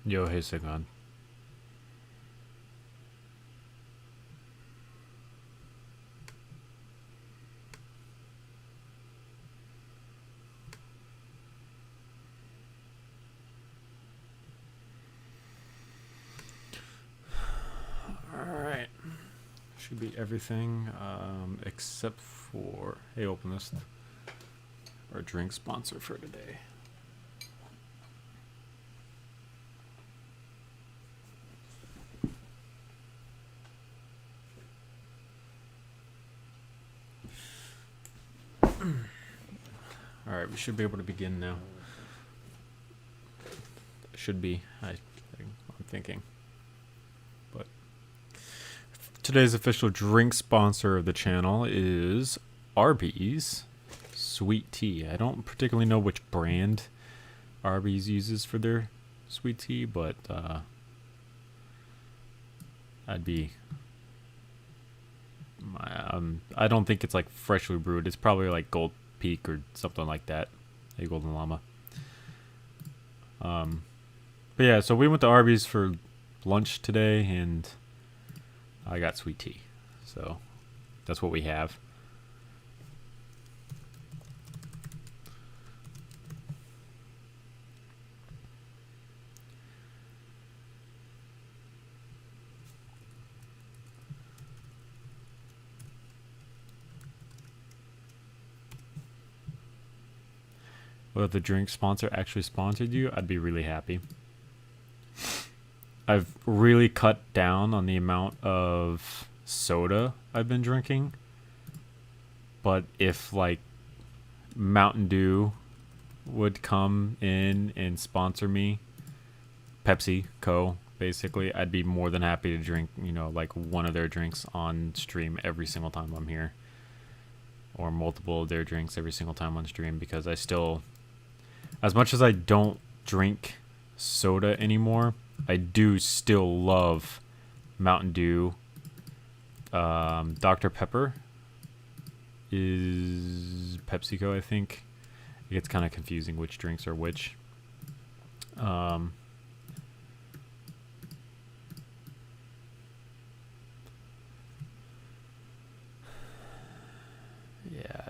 Yo, hey, Sigon. Alright. Should be everything except for, hey, Openist, our drink sponsor for today. Alright, we should be able to begin now. Should be, I'm thinking. But today's official drink sponsor of the channel is Arbys Sweet Tea. I don't particularly know which brand Arbys uses for their sweet tea, but I don't think it's like freshly brewed. It's probably like Gold Peak or something like that. A Golden Llama. But yeah, so we went to Arbys for lunch today, and I got sweet tea. So that's what we have. Well, if the drink sponsor actually sponsored you, I'd be really happy. I've really cut down on the amount of soda I've been drinking. But if like Mountain Dew would come in and sponsor me, Pepsi Co, basically, I'd be more than happy to drink, you know, like one of their drinks on stream every single time I'm here. Or multiple of their drinks every single time on stream, because I still, as much as I don't drink soda anymore, I do still love Mountain Dew. Dr. Pepper is PepsiCo, I think. It gets kind of confusing which drinks are which. Yeah,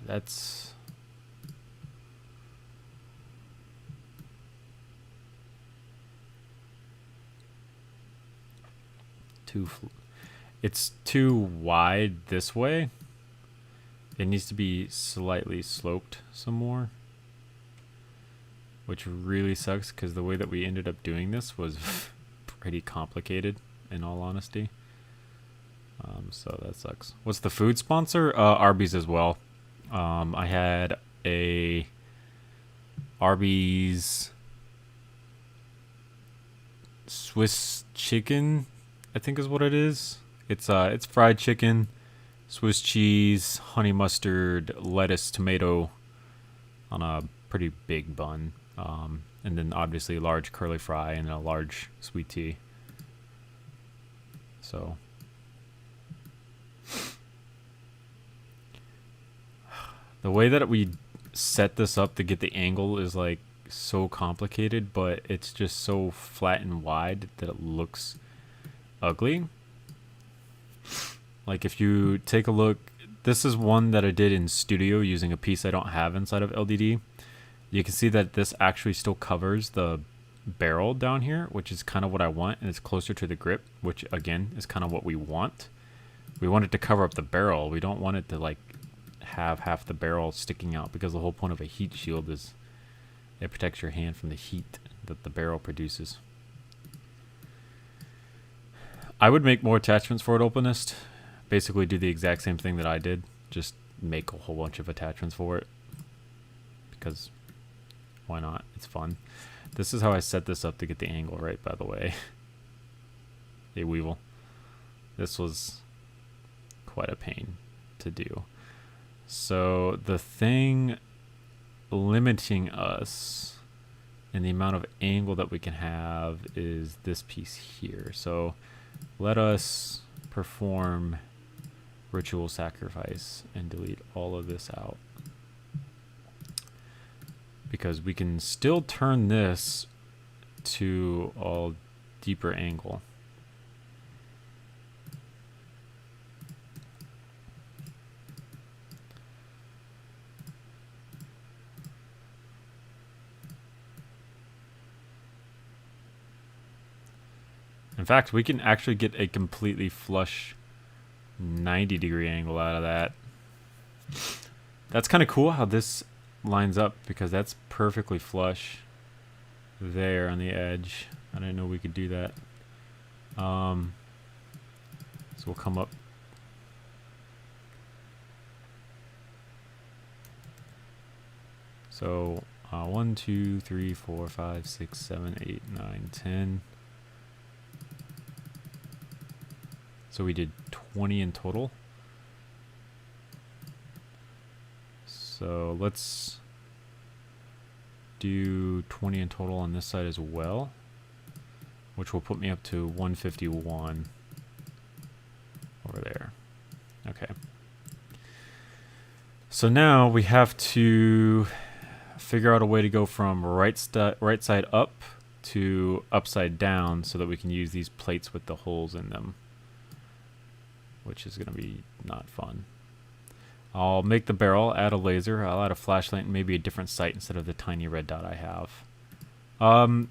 that's... It's too wide this way. It needs to be slightly sloped some more, which really sucks because the way that we ended up doing this was pretty complicated, in all honesty. So that sucks. What's the food sponsor? Arbys as well. I had a Arbys Swiss chicken, I think is what it is. It's fried chicken, Swiss cheese, honey mustard, lettuce, tomato on a pretty big bun. And then obviously a large curly fry and a large sweet tea. So the way that we set this up to get the angle is like so complicated, but it's just so flat and wide that it looks ugly. Like if you take a look, this is one that I did in studio using a piece I don't have inside of LDD. You can see that this actually still covers the barrel down here, which is kind of what I want, and it's closer to the grip, which again is kind of what we want. We want it to cover up the barrel. We don't want it to like have half the barrel sticking out, because the whole point of a heat shield is it protects your hand from the heat that the barrel produces. I would make more attachments for it, Openist. Basically do the exact same thing that I did, just make a whole bunch of attachments for it, because why not? It's fun. This is how I set this up to get the angle right, by the way. Hey, Weevil. This was quite a pain to do. So the thing limiting us in the amount of angle that we can have is this piece here. So let us perform ritual sacrifice and delete all of this out, because we can still turn this to all deeper angle. In fact, we can actually get a completely flush 90-degree angle out of that. That's kind of cool how this lines up, because that's perfectly flush there on the edge. I didn't know we could do that. So we'll come up. So 1, 2, 3, 4, 5, 6, 7, 8, 9, 10. So we did 20 in total. So let's do 20 in total on this side as well, which will put me up to 151 over there. Okay. So now we have to figure out a way to go from right side up to upside down so that we can use these plates with the holes in them, which is going to be not fun. I'll make the barrel, add a laser, I'll add a flashlight, and maybe a different sight instead of the tiny red dot I have.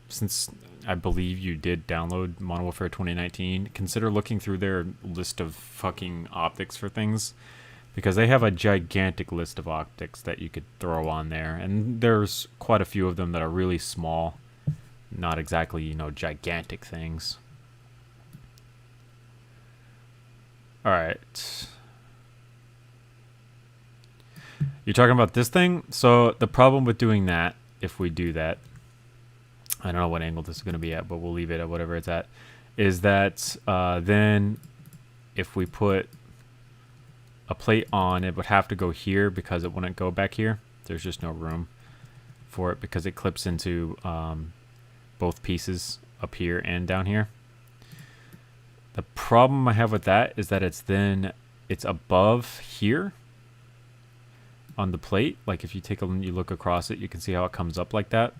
Since I believe you did download Modern Warfare 2019, consider looking through their list of fucking optics for things, because they have a gigantic list of optics that you could throw on there, and there's quite a few of them that are really small, not exactly, you know, gigantic things. Alright. You're talking about this thing? So the problem with doing that, if we do that, I don't know what angle this is going to be at, but we'll leave it at whatever it's at, is that then if we put a plate on, it would have to go here because it wouldn't go back here. There's just no room for it because it clips into both pieces up here and down here. The problem I have with that is that it's above here on the plate. Like if you you look across it, you can see how it comes up like that.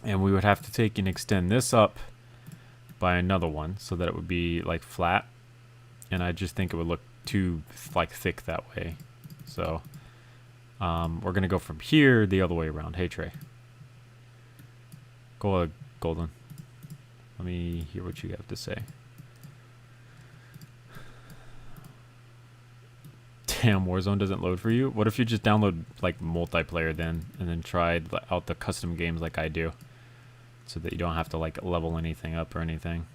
And we would have to take and extend this up by another one so that it would be like flat. And I just think it would look too like thick that way. So we're gonna go from here the other way around. Hey Trey, go Golden. Let me hear what you have to say. Damn, Warzone doesn't load for you. What if you just download like multiplayer then, and then try out the custom games like I do, so that you don't have to like level anything up or anything.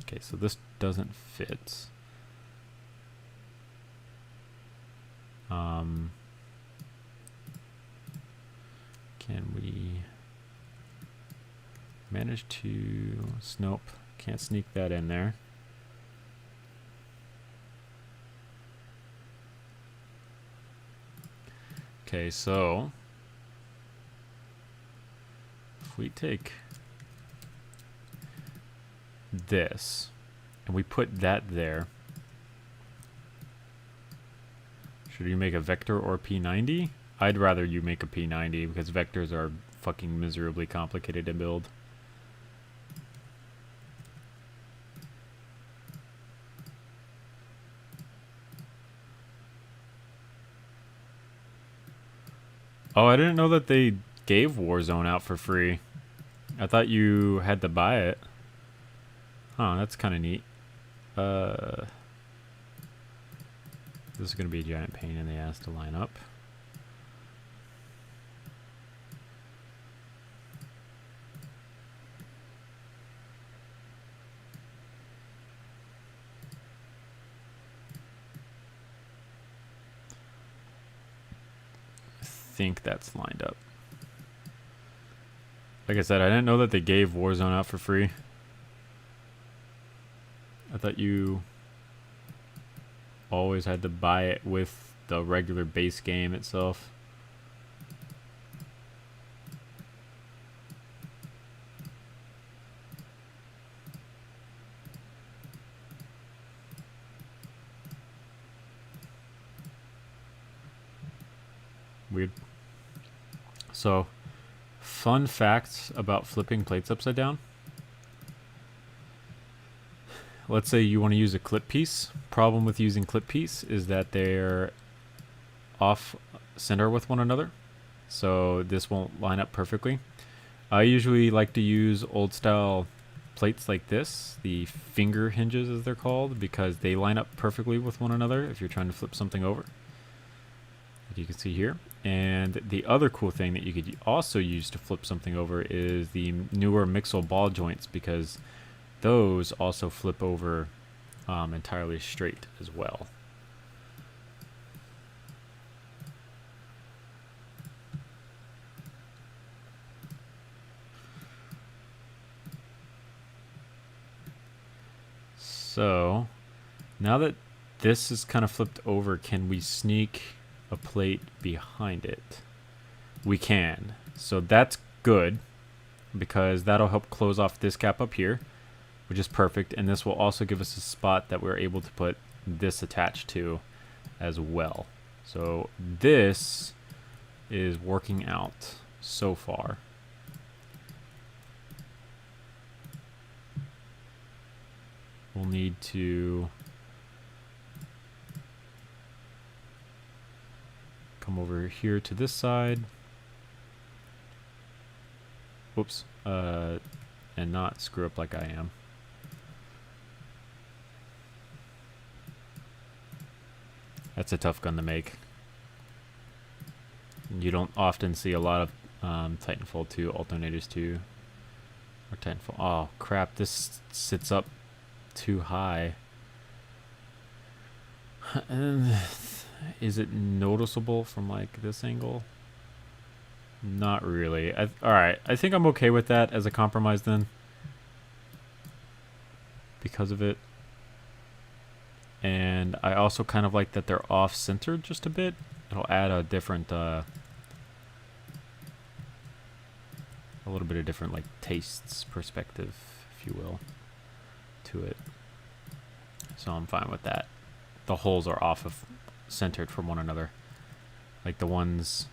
Okay, so this doesn't fit. Can we manage to... Nope, can't sneak that in there. Okay, so if we take this and we put that there, should you make a vector or P90? I'd rather you make a P90 because vectors are fucking miserably complicated to build. Oh, I didn't know that they gave Warzone out for free. I thought you had to buy it. Huh, that's kind of neat. This is going to be a giant pain in the ass to line up. I think that's lined up. Like I said, I didn't know that they gave Warzone out for free. I thought you always had to buy it with the regular base game itself. Weird. So fun facts about flipping plates upside down. Let's say you want to use a clip piece. Problem with using clip piece is that they're off center with one another, so this won't line up perfectly. I usually like to use old style plates like this, the finger hinges as they're called, because they line up perfectly with one another if you're trying to flip something over, like you can see here. And the other cool thing that you could also use to flip something over is the newer Mixel ball joints, because those also flip over entirely straight as well. So now that this is kind of flipped over, can we sneak a plate behind it? We can. So that's good, because that'll help close off this gap up here, which is perfect. And this will also give us a spot that we're able to put this attached to as well. So this is working out so far. We'll need to come over here to this side. Whoops. And not screw up like I am. That's a tough gun to make. You don't often see a lot of Titanfall 2 alternators 2 or Titanfall. Oh crap! This sits up too high. And is it noticeable from like this angle? Not really. Alright, I think I'm okay with that as a compromise then, because of it. And I also kind of like that they're off-centered just a bit. It'll add a different, a little bit of different like tastes, perspective, if you will, to it. So I'm fine with that. The holes are off of centered from one another. Like the ones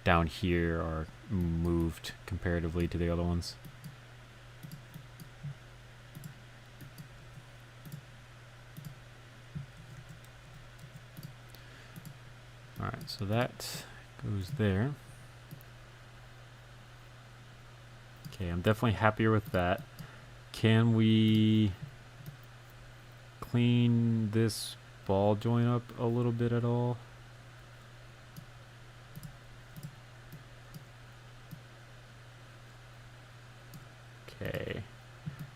down here are moved comparatively to the other ones. Alright, so that goes there. Okay, I'm definitely happier with that. Can we clean this ball joint up a little bit at all? Okay,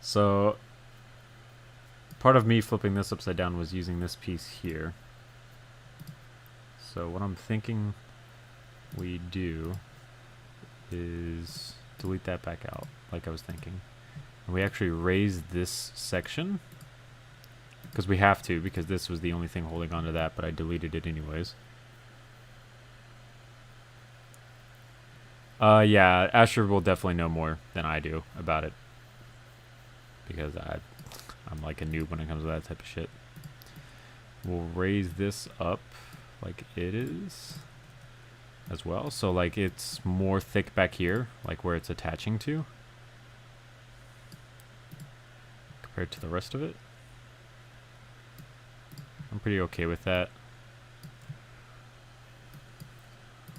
so part of me flipping this upside down was using this piece here. So what I'm thinking we do is delete that back out, like I was thinking. And we actually raise this section, because we have to, because this was the only thing holding onto that, but I deleted it anyways. Yeah, Asher will definitely know more than I do about it, because I'm like a noob when it comes to that type of shit. We'll raise this up like it is as well, so like it's more thick back here, like where it's attaching to, compared to the rest of it. I'm pretty okay with that.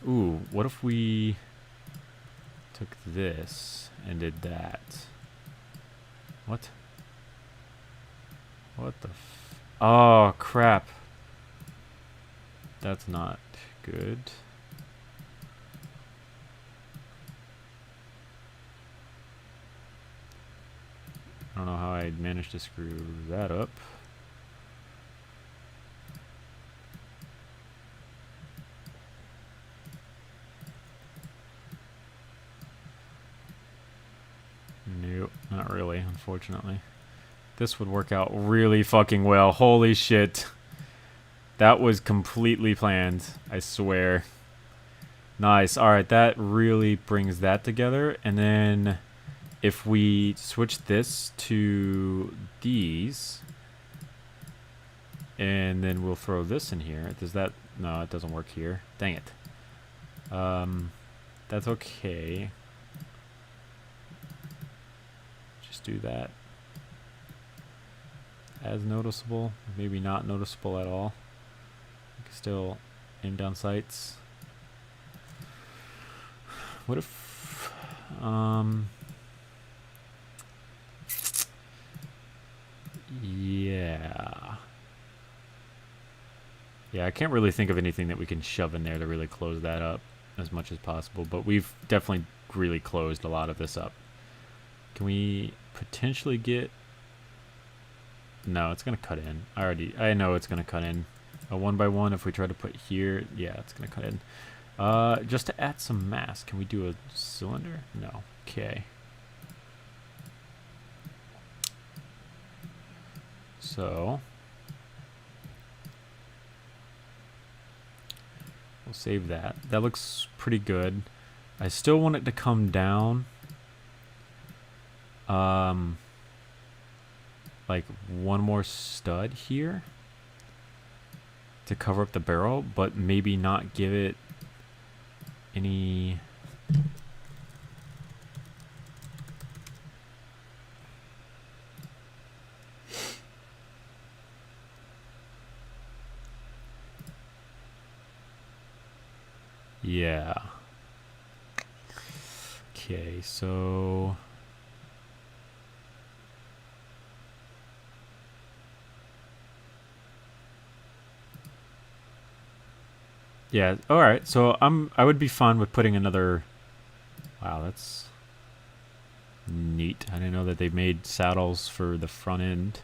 Ooh, what if we took this and did that? What? What the f— oh crap. That's not good. I don't know how I managed to screw that up. Nope, not really, unfortunately. This would work out really fucking well. Holy shit. That was completely planned, I swear. Nice. Alright, that really brings that together. And then if we switch this to these, and then we'll throw this in here. Does that— no, it doesn't work here. Dang it. That's okay. just do that as noticeable, maybe not noticeable at all. You can still aim down sights. What if yeah, I can't really think of anything that we can shove in there to really close that up as much as possible, but we've definitely really closed a lot of this up. Can we potentially get... No, it's gonna cut in. I know it's gonna cut in. A 1x1 if we try to put here, yeah, it's gonna cut in. Just to add some mass, can we do a cylinder? No. Okay. So we'll save that. That looks pretty good. I still want it to come down. Like one more stud here to cover up the barrel, but maybe not give it any... Yeah. Okay, so... Yeah, alright, so I would be fine with putting another... Wow, that's neat. I didn't know that they made saddles for the front end.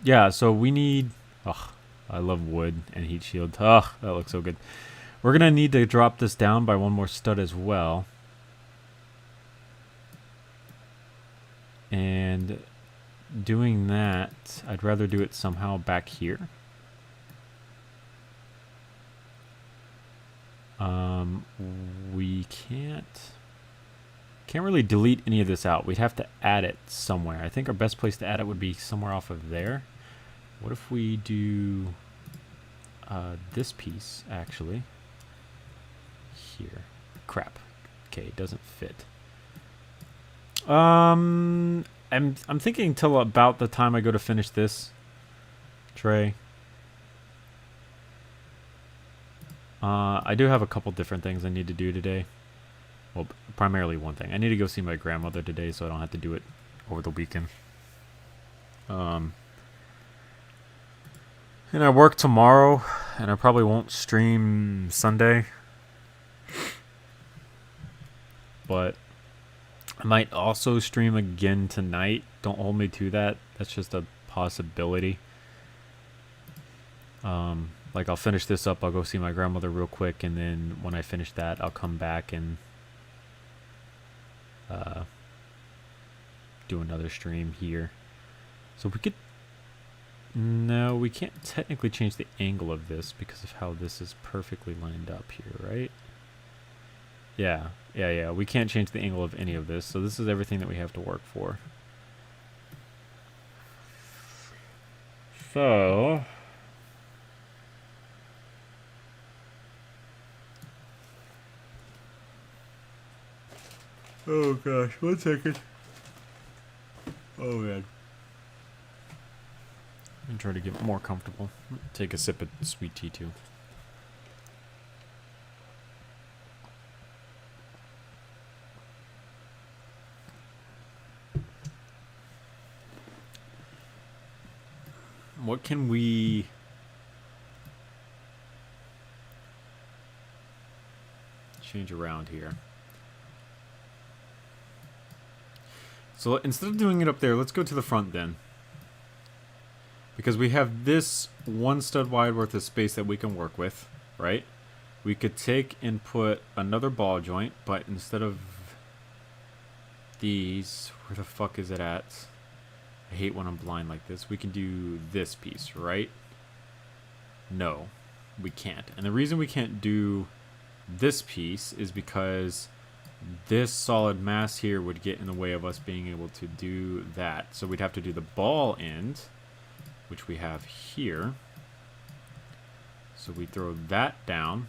Yeah, so we need... Ugh, I love wood and heat shield. Ugh, that looks so good. We're going to need to drop this down by one more stud as well. And doing that, I'd rather do it somehow back here. We can't really delete any of this out. We'd have to add it somewhere. I think our best place to add it would be somewhere off of there. What if we do this piece, actually? Here. Crap. Okay, it doesn't fit. I'm thinking till about the time I go to finish this tray. I do have a couple different things I need to do today. Well, primarily one thing. I need to go see my grandmother today, so I don't have to do it over the weekend. And I work tomorrow, and I probably won't stream Sunday. But I might also stream again tonight. Don't hold me to that. That's just a possibility. Like, I'll finish this up. I'll go see my grandmother real quick, and then when I finish that, I'll come back and do another stream here. So we could... No, we can't technically change the angle of this because of how this is perfectly lined up here, right? Yeah. We can't change the angle of any of this, so this is everything that we have to work for. So... Oh gosh, 1 second. Oh man. I'm trying to get more comfortable. Take a sip of sweet tea too. What can we... change around here? So instead of doing it up there, let's go to the front then. Because we have this 1 stud wide worth of space that we can work with, right? We could take and put another ball joint, but instead of these, where the fuck is it at? I hate when I'm blind like this. We can do this piece, right? No, we can't. And the reason we can't do this piece is because this solid mass here would get in the way of us being able to do that. So we'd have to do the ball end, which we have here. So we throw that down.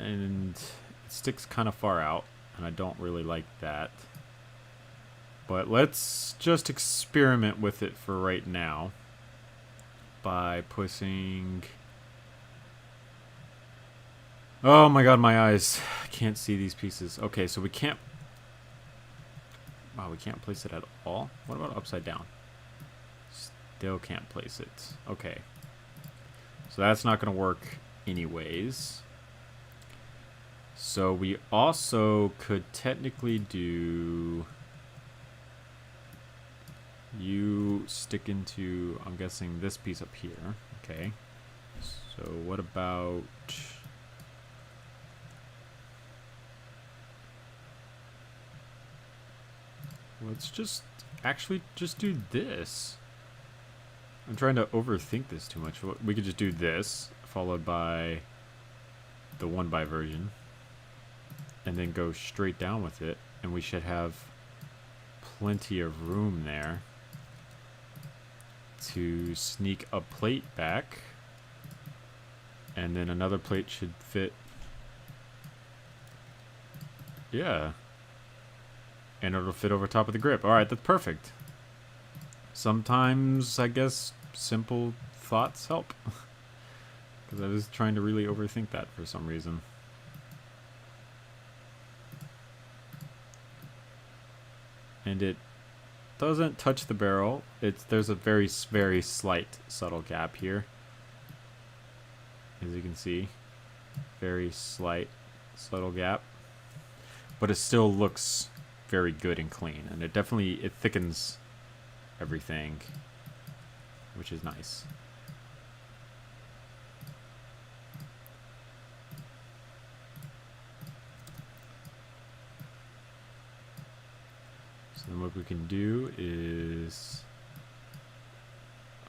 and it sticks kind of far out, and I don't really like that. But let's just experiment with it for right now by pushing... Oh my god, my eyes. I can't see these pieces. Okay, so we can't... Wow, we can't place it at all? What about upside down? Still can't place it. Okay. So that's not going to work anyways. So we also could technically do... You stick into, I'm guessing, this piece up here. Okay. So what about... Let's just actually just do this. I'm trying to overthink this too much. We could just do this, followed by the 1x version, and then go straight down with it, and we should have plenty of room there to sneak a plate back, and then another plate should fit. Yeah. And it'll fit over top of the grip. Alright, that's perfect. Sometimes, I guess, simple thoughts help. Because I was trying to really overthink that for some reason. And it doesn't touch the barrel. There's a very, very slight subtle gap here. As you can see. Very slight subtle gap. But it still looks very good and clean, and it thickens everything, which is nice. So then what we can do is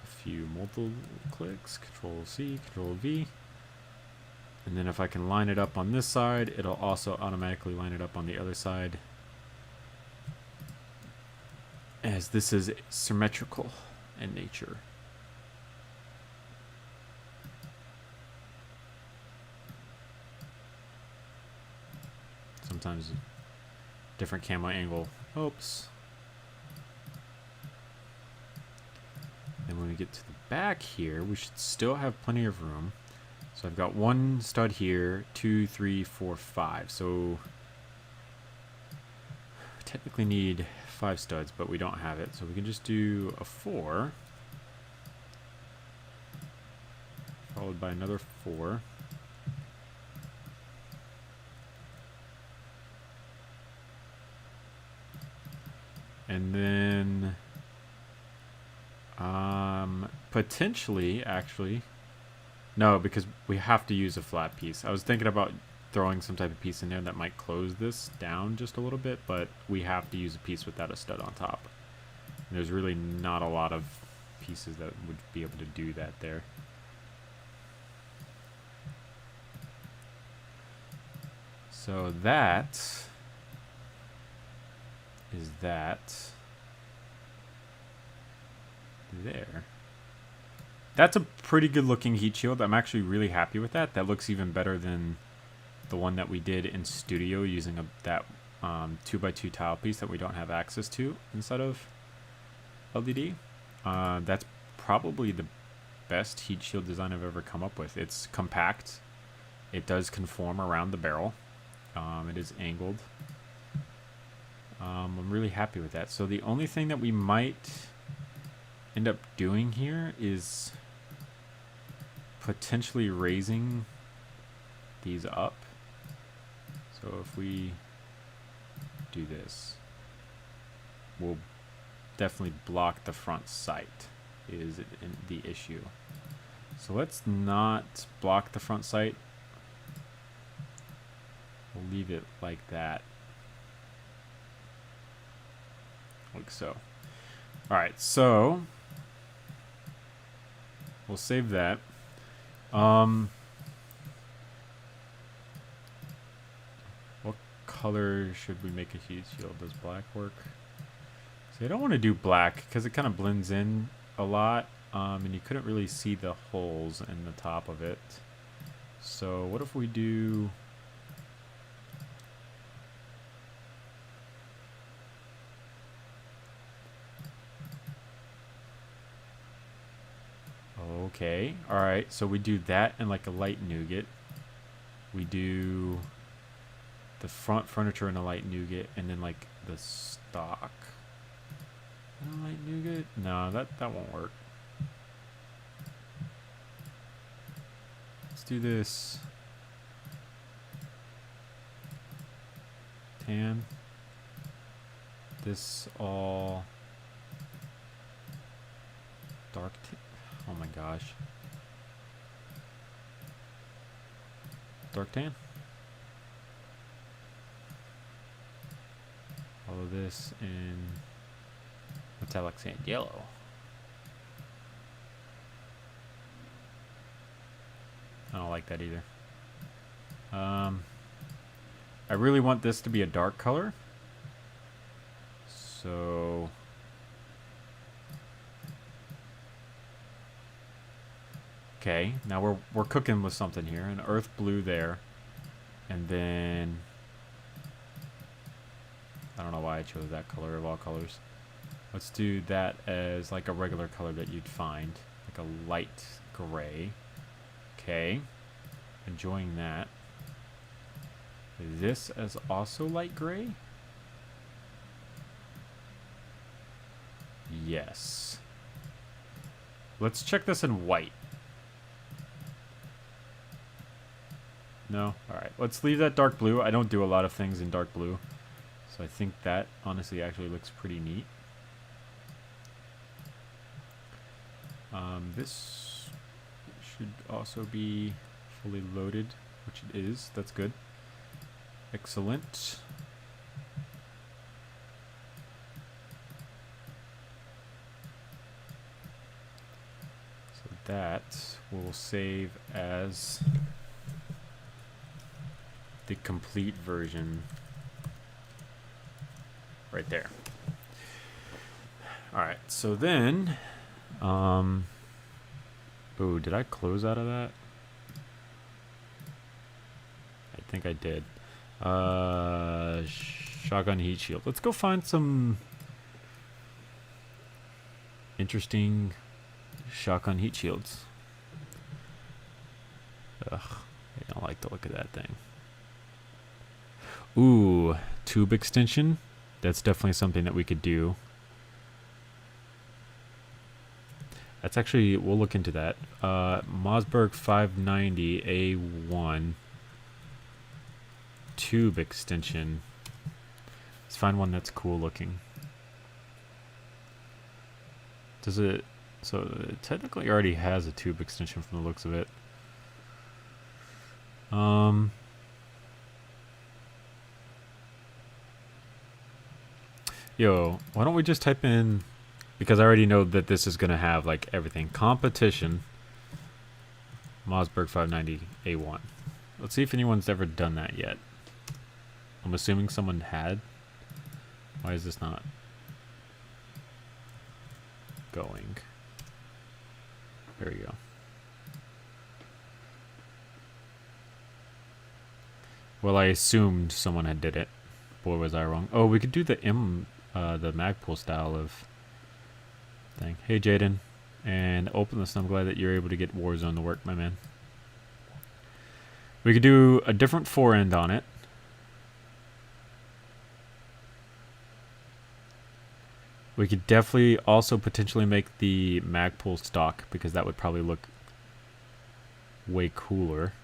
a few multiple clicks, Control C, Control V, and then if I can line it up on this side, it'll also automatically line it up on the other side, as this is symmetrical in nature. Sometimes different camo angle helps. Then when we get to the back here, we should still have plenty of room. So I've got one stud here, 2, 3, 4, 5. So we technically need 5 studs, but we don't have it, so we can just do a 4 followed by another 4, and then potentially, actually no, because we have to use a flat piece. I was thinking about throwing some type of piece in there that might close this down just a little bit, but we have to use a piece without a stud on top. And there's really not a lot of pieces that would be able to do that there. So that is that there. That's a pretty good looking heat shield. I'm actually really happy with that. That looks even better than the one that we did in studio using that 2x2 tile piece that we don't have access to inside of LDD. That's probably the best heat shield design I've ever come up with. It's compact. It does conform around the barrel. It is angled. I'm really happy with that. So the only thing that we might end up doing here is potentially raising these up. So if we do this, we'll definitely block the front sight, is the issue. So let's not block the front sight. We'll leave it like that. Like so. Alright, so we'll save that. What color should we make a heat shield? Does black work? See, I don't want to do black because it kind of blends in a lot, and you couldn't really see the holes in the top of it. So what if we do Okay, alright, so we do that and like a light nougat. We do the front furniture and a light nougat, and then like the stock. And a light nougat? No, that won't work. Let's do this. Tan. This all dark tan. Oh my gosh. Dark tan. All of this in metallic sand yellow. I don't like that either. I really want this to be a dark color. So okay, now we're cooking with something here. An earth blue there. And then I don't know why I chose that color of all colors. Let's do that as like a regular color that you'd find. Like a light gray. Okay. Enjoying that. This as also light gray? Yes. Let's check this in white. No? Alright. Let's leave that dark blue. I don't do a lot of things in dark blue. So I think that honestly actually looks pretty neat. This should also be fully loaded, which it is. That's good. Excellent. So that will save as the complete version right there. Alright, so then oh, did I close out of that? I think I did. Shotgun heat shield. Let's go find some interesting shotgun heat shields. Ugh, I don't like the look of that thing. Ooh, tube extension. That's definitely something that we could do. That's actually, we'll look into that. Mossberg 590A1 tube extension. Let's find one that's cool looking. Does it, so it technically already has a tube extension from the looks of it. Yo, why don't we just type in, because I already know that this is going to have like everything. Competition, Mossberg 590A1. Let's see if anyone's ever done that yet. I'm assuming someone had. Why is this not going? There we go. Well, I assumed someone had did it. Boy, was I wrong. Oh, we could do the the Magpul style of thing. Hey, Jaden. And Openist, I'm glad that you're able to get Warzone to work, my man. We could do a different forend on it. We could definitely also potentially make the Magpul stock, because that would probably look way cooler.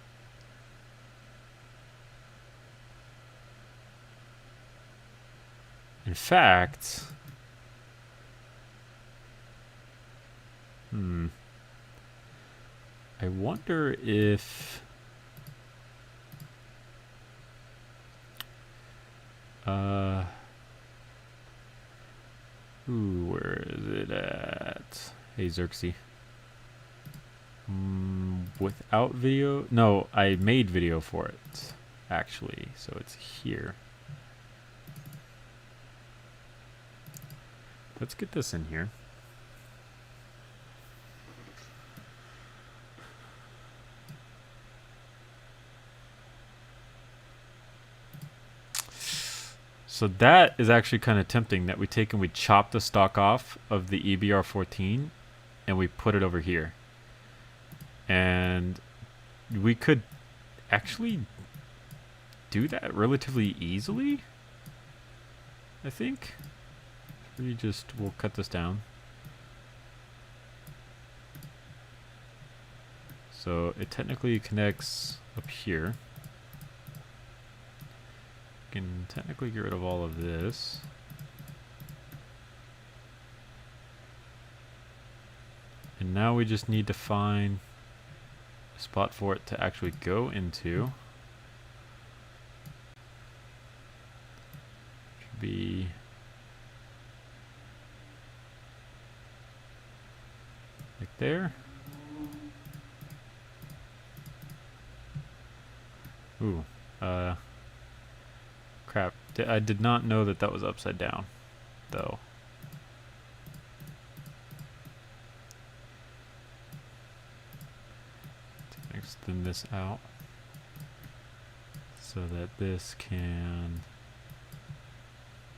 In fact, I wonder if where is it at? Hey, Xerxes. Without video? No, I made video for it, actually, so it's here. Let's get this in here. So that is actually kind of tempting, that we take and we chop the stock off of the EBR-14 and we put it over here. And we could actually do that relatively easily, I think. We'll cut this down. So it technically connects up here. We can technically get rid of all of this. And now we just need to find a spot for it to actually go into. Should be like there. Ooh, crap. I did not know that that was upside down, though. Extend this out so that this can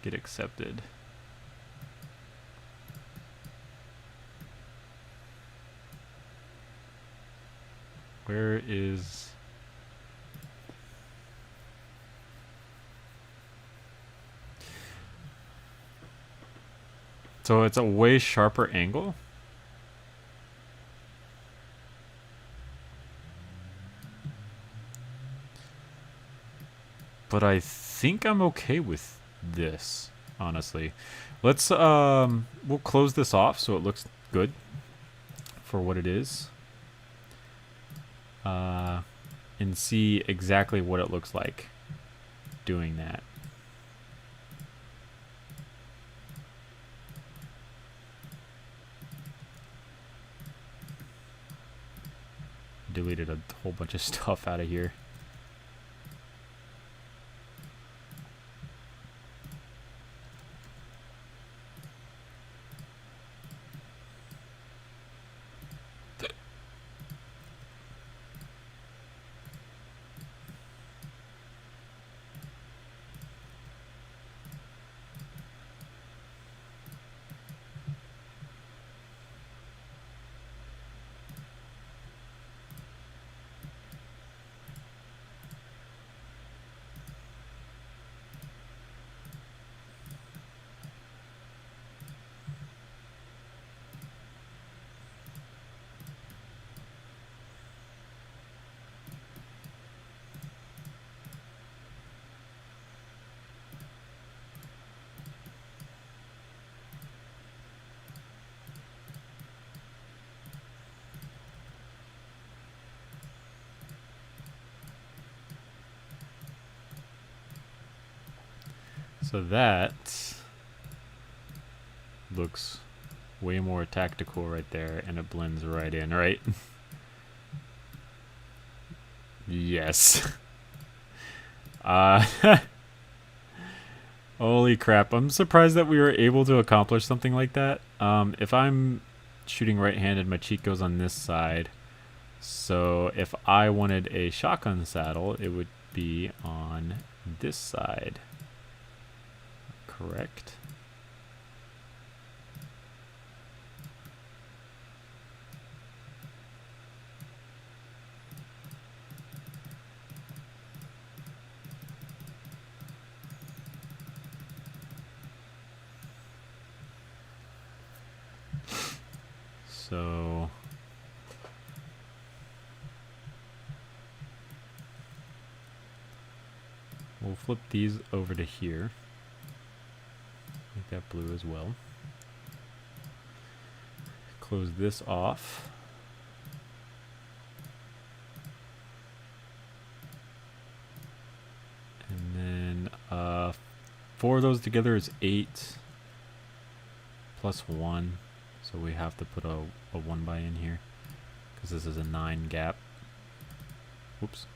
get accepted. Where is... So it's a way sharper angle. But I think I'm okay with this, honestly. Let's we'll close this off so it looks good for what it is. And see exactly what it looks like doing that. Deleted a whole bunch of stuff out of here. So that looks way more tactical right there, and it blends right in, right? Yes. Holy crap, I'm surprised that we were able to accomplish something like that. If I'm shooting right-handed, my cheek goes on this side. So if I wanted a shotgun saddle, it would be on this side. Correct. So we'll flip these over to here. Make that blue as well. Close this off. And then 4 of those together is 8 plus 1. So we have to put a 1 by in here because this is a 9 gap. Whoops.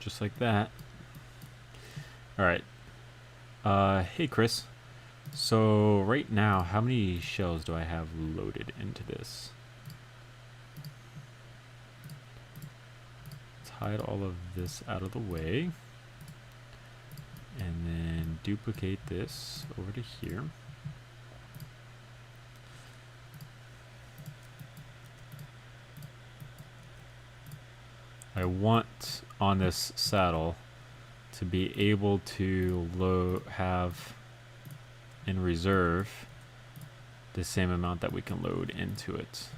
Just like that. Alright. Hey Chris. So right now, how many shells do I have loaded into this? hide all of this out of the way. And then duplicate this over to here. I want on this saddle to be able to have in reserve the same amount that we can load into it.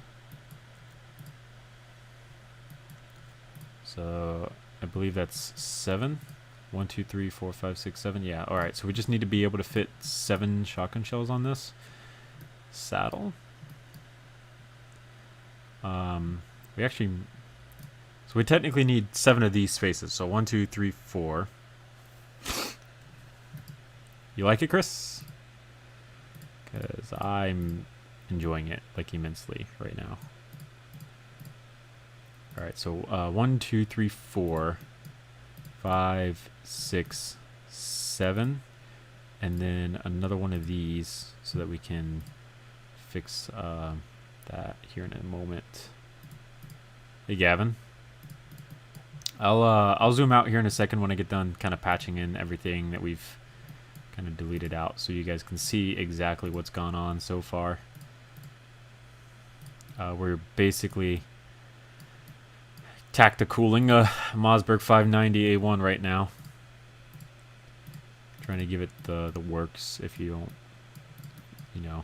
So I believe that's 7. 1, 2, 3, 4, 5, 6, 7. Yeah, alright, so we just need to be able to fit 7 shotgun shells on this saddle. We technically need 7 of these spaces. So 1, 2, 3, 4. You like it, Chris? Because I'm enjoying it like immensely right now. Alright, so 1, 2, 3, 4, 5, 6, 7, and then another one of these so that we can fix that here in a moment. Hey Gavin, I'll zoom out here in a second when I get done kind of patching in everything that we've kind of deleted out so you guys can see exactly what's gone on so far. We're basically tacticooling a Mossberg 590A1 right now. Trying to give it the works if you don't, you know.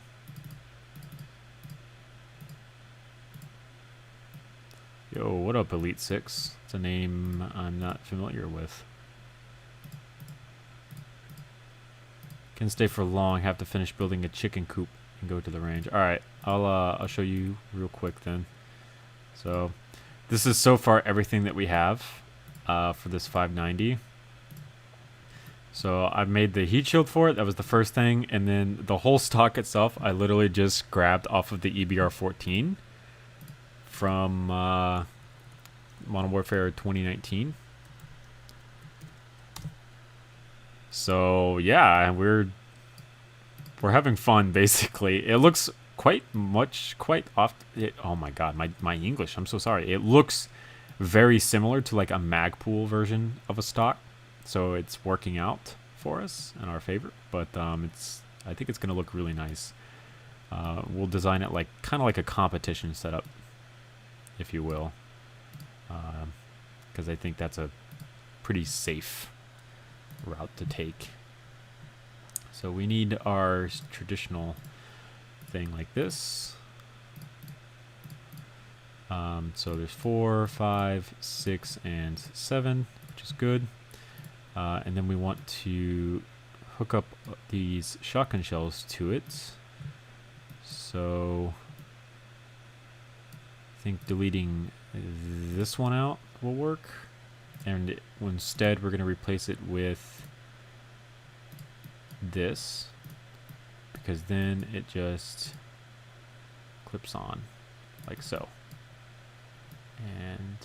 Yo, what up, Elite 6? It's a name I'm not familiar with. Can stay for long, have to finish building a chicken coop and go to the range. Alright, I'll show you real quick then. So this is so far everything that we have for this 590. So I've made the heat shield for it. That was the first thing. And then the whole stock itself, I literally just grabbed off of the EBR-14 from Modern Warfare 2019. So yeah, we're having fun basically. It looks quite often. Oh my god, my English. I'm so sorry. It looks very similar to like a Magpool version of a stock, so it's working out for us in our favor. But I think it's gonna look really nice. We'll design it like kind of like a competition setup, if you will, because I think that's a pretty safe route to take. So we need our traditional thing like this. So there's 4, 5, 6, and 7, which is good. And then we want to hook up these shotgun shells to it. So I think deleting this one out will work. And instead we're going to replace it with this, because then it just clips on like so. And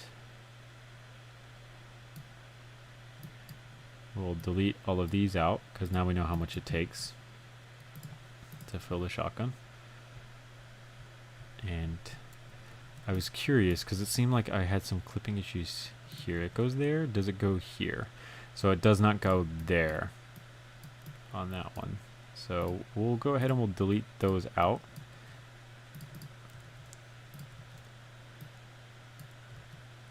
we'll delete all of these out because now we know how much it takes to fill the shotgun. And I was curious because it seemed like I had some clipping issues here. It goes there. Does it go here? So it does not go there on that one. So we'll go ahead and we'll delete those out.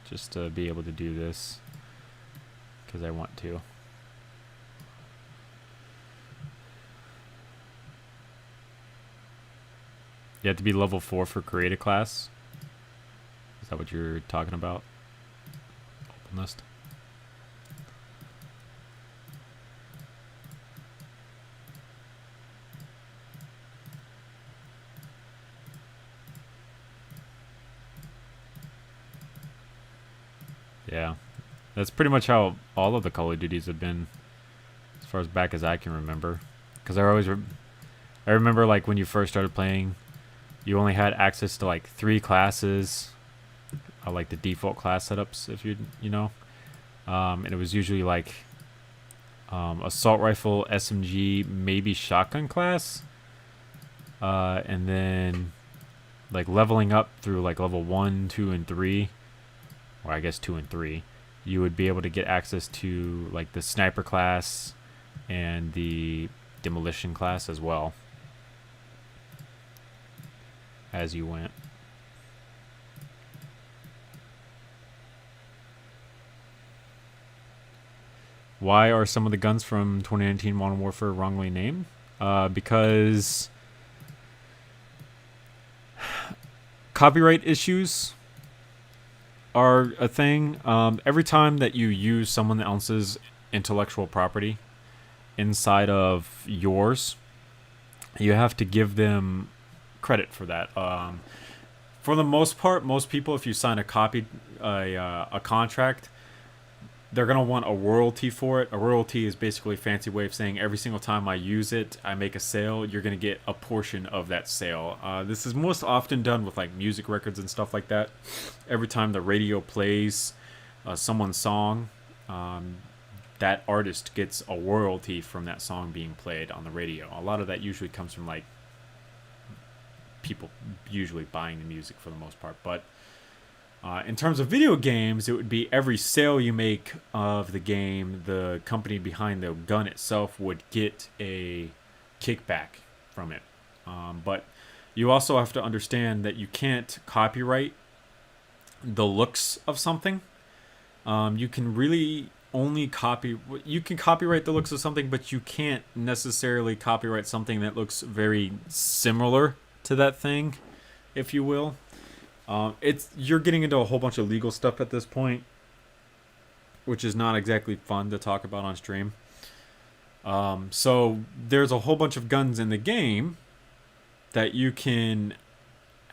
Just to be able to do this because I want to. You have to be level 4 for create a class. Is that what you're talking about? Openist. Yeah, that's pretty much how all of the Call of Duties have been, as far as back as I can remember. Because I remember like when you first started playing, you only had access to like 3 classes, like the default class setups, if you know, and it was usually like assault rifle, SMG, maybe shotgun class, and then like leveling up through like level 1, 2, and 3. Or I guess 2 and 3, you would be able to get access to like the sniper class and the demolition class as well as you went. Why are some of the guns from 2019 Modern Warfare wrongly named? Because copyright issues are a thing. Every time that you use someone else's intellectual property inside of yours, you have to give them credit for that. For the most part, most people, if you sign a contract, they're going to want a royalty for it. A royalty is basically a fancy way of saying every single time I use it, I make a sale, you're going to get a portion of that sale. This is most often done with like music records and stuff like that. Every time the radio plays someone's song, that artist gets a royalty from that song being played on the radio. A lot of that usually comes from like people usually buying the music for the most part. But in terms of video games, it would be every sale you make of the game, the company behind the gun itself would get a kickback from it. But you also have to understand that you can't copyright the looks of something. You can really only copyright the looks of something, but you can't necessarily copyright something that looks very similar to that thing, if you will. You're getting into a whole bunch of legal stuff at this point, which is not exactly fun to talk about on stream. So there's a whole bunch of guns in the game that you can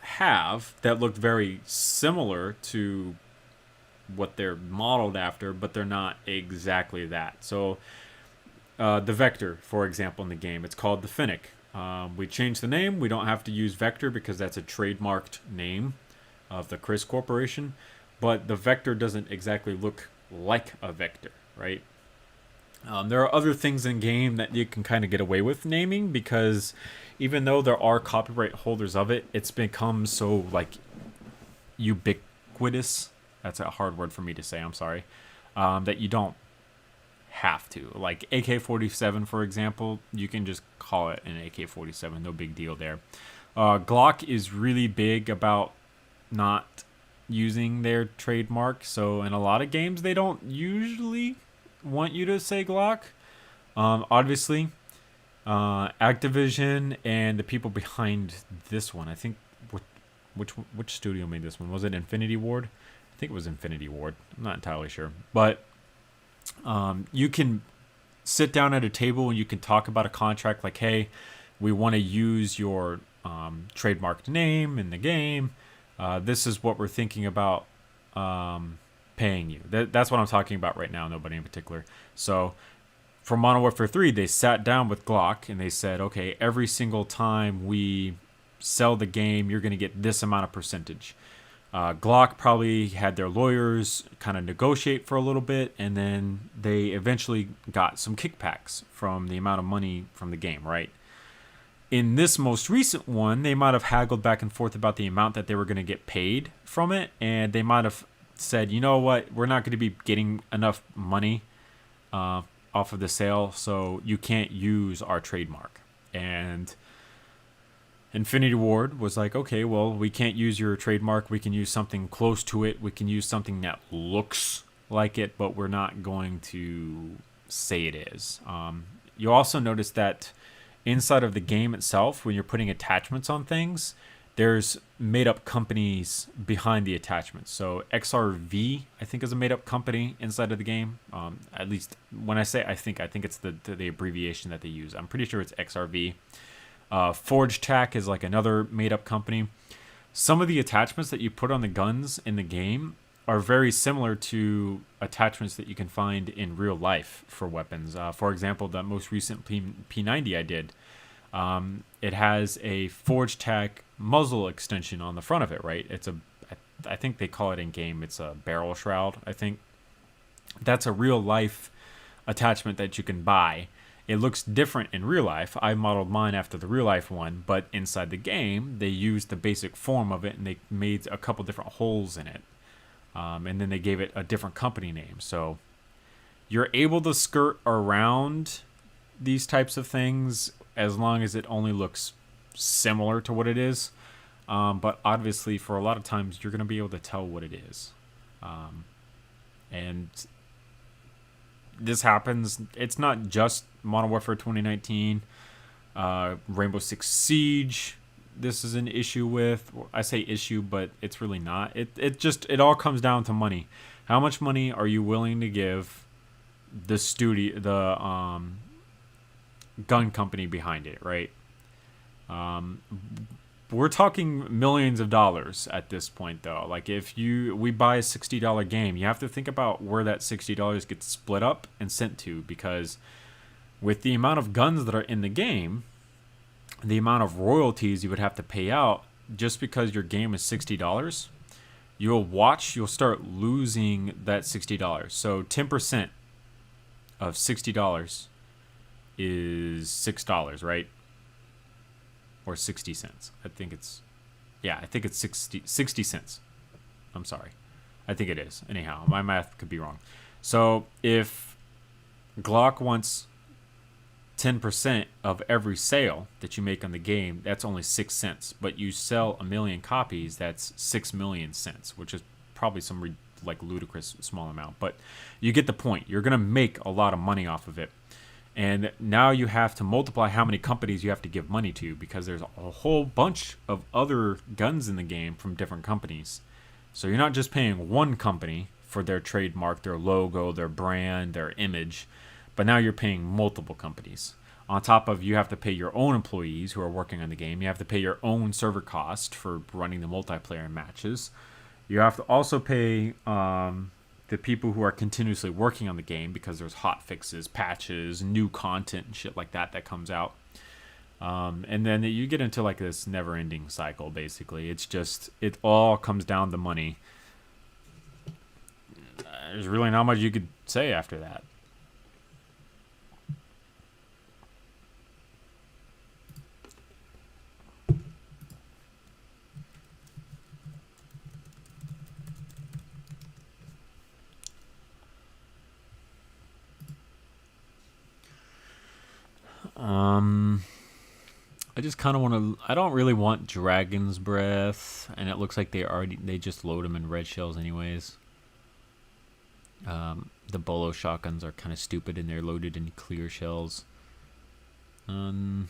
have that look very similar to what they're modeled after, but they're not exactly that. So the Vector, for example, in the game, it's called the Finnick. We changed the name. We don't have to use Vector because that's a trademarked name of the Chris Corporation, but the Vector doesn't exactly look like a Vector, right? There are other things in game that you can kind of get away with naming because even though there are copyright holders of it, it's become so like ubiquitous. That's a hard word for me to say, I'm sorry. That you don't have to. Like AK-47, for example, you can just call it an AK-47, no big deal there. Glock is really big about not using their trademark, so in a lot of games they don't usually want you to say Glock. Obviously, Activision and the people behind this one, I think, which studio made this one? Was it Infinity Ward? I think it was Infinity Ward. I'm not entirely sure, but you can sit down at a table and you can talk about a contract like, hey, we want to use your trademarked name in the game. This is what we're thinking about paying you. That's what I'm talking about right now, nobody in particular. So for Modern Warfare 3, they sat down with Glock and they said, okay, every single time we sell the game, you're going to get this amount of percentage. Glock probably had their lawyers kind of negotiate for a little bit, and then they eventually got some kickbacks from the amount of money from the game, right? In this most recent one, they might have haggled back and forth about the amount that they were going to get paid from it, and they might have said, you know what, we're not going to be getting enough money off of the sale, so you can't use our trademark. And Infinity Ward was like, okay, well, we can't use your trademark. We can use something close to it. We can use something that looks like it, but we're not going to say it is. You also notice that inside of the game itself, when you're putting attachments on things, there's made-up companies behind the attachments. So XRV, I think, is a made-up company inside of the game. At least when I say I think it's the abbreviation that they use. I'm pretty sure it's XRV. Forge Tac is like another made-up company. Some of the attachments that you put on the guns in the game are very similar to attachments that you can find in real life for weapons. For example, the most recent P90 I did, it has a Forge Tac muzzle extension on the front of it, right? I think they call it in game, it's a barrel shroud, I think. That's a real life attachment that you can buy. It looks different in real life. I modeled mine after the real life one, but inside the game, they used the basic form of it and they made a couple different holes in it. And then they gave it a different company name. So you're able to skirt around these types of things as long as it only looks similar to what it is. But obviously, for a lot of times, you're going to be able to tell what it is. And this happens. It's not just Modern Warfare 2019. Rainbow Six Siege, this is an issue with. I say issue, but it's really not. It all comes down to money. How much money are you willing to give the studio, the gun company behind it, right? We're talking millions of dollars at this point, though. Like, if we buy a $60 game, you have to think about where that $60 gets split up and sent to, because with the amount of guns that are in the game, the amount of royalties you would have to pay out just because your game is $60, you'll start losing that $60. So 10% of $60 is $6, right? Or 60 cents. I think it's 60 cents. I'm sorry. I think it is. Anyhow, my math could be wrong. So if Glock wants 10% of every sale that you make on the game, that's only 6 cents. But you sell 1 million copies, that's 6 million cents, which is probably some ludicrous small amount. But you get the point. You're going to make a lot of money off of it. And now you have to multiply how many companies you have to give money to, because there's a whole bunch of other guns in the game from different companies. So you're not just paying one company for their trademark, their logo, their brand, their image, but now you're paying multiple companies. On top of, you have to pay your own employees who are working on the game. You have to pay your own server cost for running the multiplayer matches. You have to also pay the people who are continuously working on the game, because there's hot fixes, patches, new content, and shit like that comes out. And then you get into like this never-ending cycle, basically. It all comes down to money. There's really not much you could say after that. I just kind of want to. I don't really want Dragon's Breath, and it looks like they just load them in red shells anyways. The BOLO shotguns are kind of stupid, and they're loaded in clear shells. I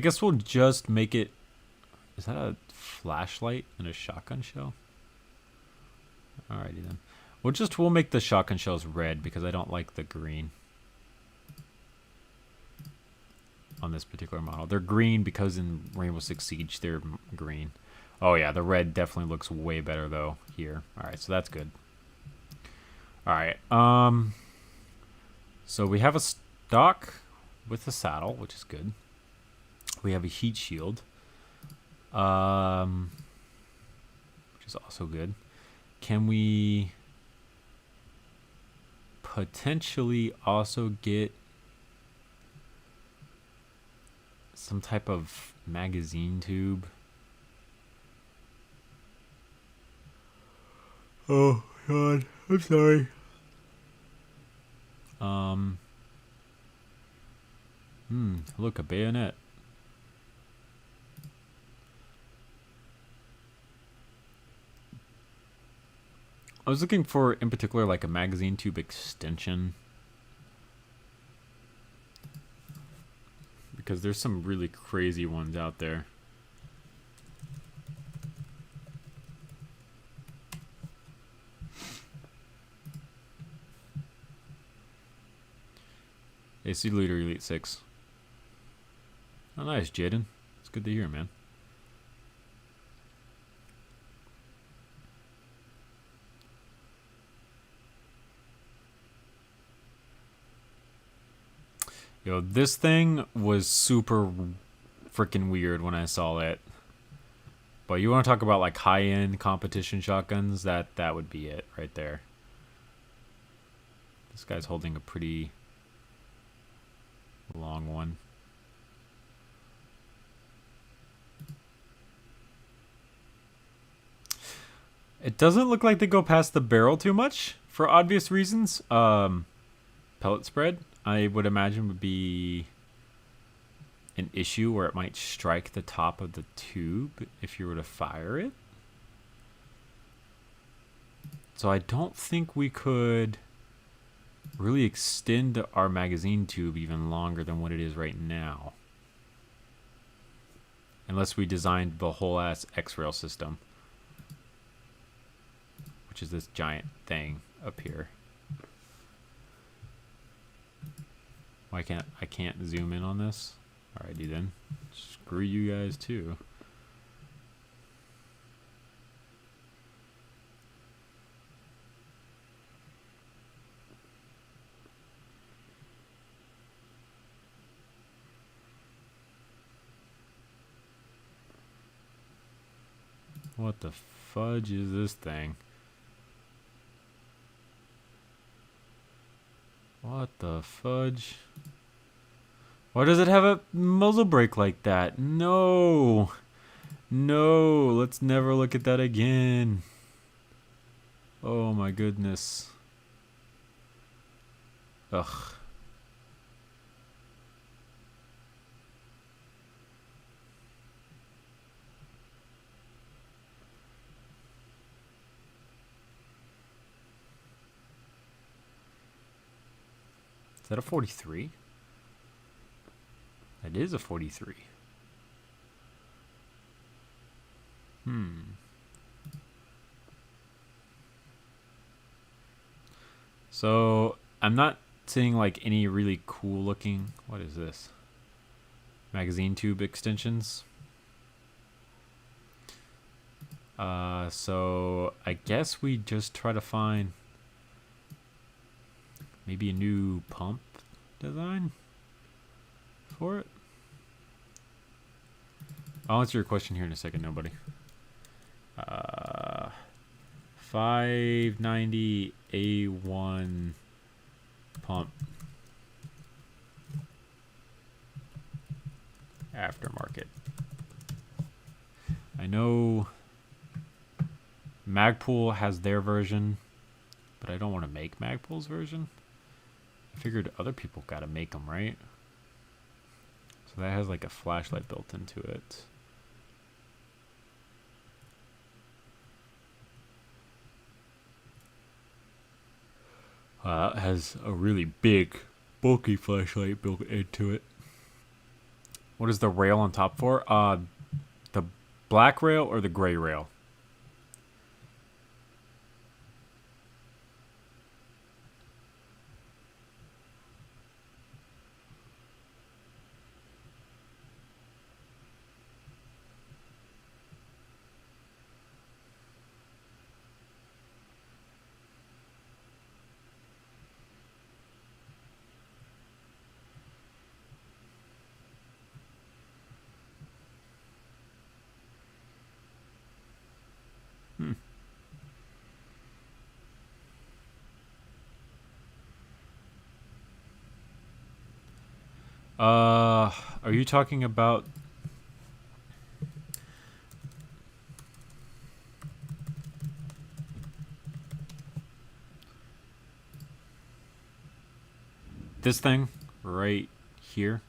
guess we'll just make it. Is that a flashlight and a shotgun shell? Alrighty then. We'll make the shotgun shells red, because I don't like the green on this particular model. They're green because in Rainbow Six Siege they're green. Oh yeah, the red definitely looks way better though here. Alright, so that's good. Alright, so we have a stock with a saddle, which is good. We have a heat shield, which is also good. Can we potentially also get some type of magazine tube? Oh god, I'm sorry. Look, a bayonet. I was looking for, in particular, like a magazine tube extension, because there's some really crazy ones out there. AC Leader Elite 6. Oh, nice, Jaden. It's good to hear, man. Yo, this thing was super freaking weird when I saw it. But you want to talk about like high-end competition shotguns? That would be it right there. This guy's holding a pretty long one. It doesn't look like they go past the barrel too much for obvious reasons. Pellet spread, I would imagine, would be an issue where it might strike the top of the tube if you were to fire it. So I don't think we could really extend our magazine tube even longer than what it is right now. Unless we designed the whole ass Xrail system, which is this giant thing up here. Why can't I can't zoom in on this? Alrighty then. Screw you guys too. What the fudge is this thing? What the fudge? Why does it have a muzzle break like that? No. No, let's never look at that again. Oh my goodness. Ugh. Is that a 43? That is a 43. So I'm not seeing like any really cool looking, what is this? Magazine tube extensions. So I guess we just try to find maybe a new pump design for it. I'll answer your question here in a second, nobody. 590A1 pump. Aftermarket. I know Magpul has their version, but I don't want to make Magpul's version. I figured other people gotta make them, right? So that has like a flashlight built into it. That has a really big, bulky flashlight built into it. What is the rail on top for? The black rail or the gray rail? Are you talking about this thing right here?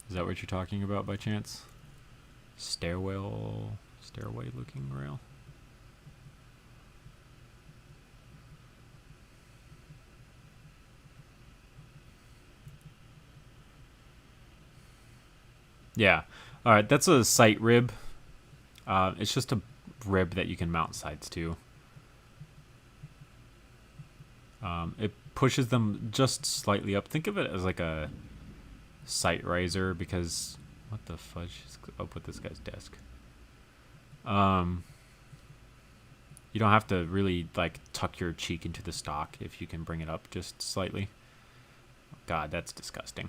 Is that what you're talking about by chance? Stairway looking rail? Yeah. All right, that's a sight rib. It's just a rib that you can mount sights to. It pushes them just slightly up. Think of it as like a sight riser, because what the fudge is up with this guy's desk? You don't have to really like tuck your cheek into the stock if you can bring it up just slightly. God, that's disgusting.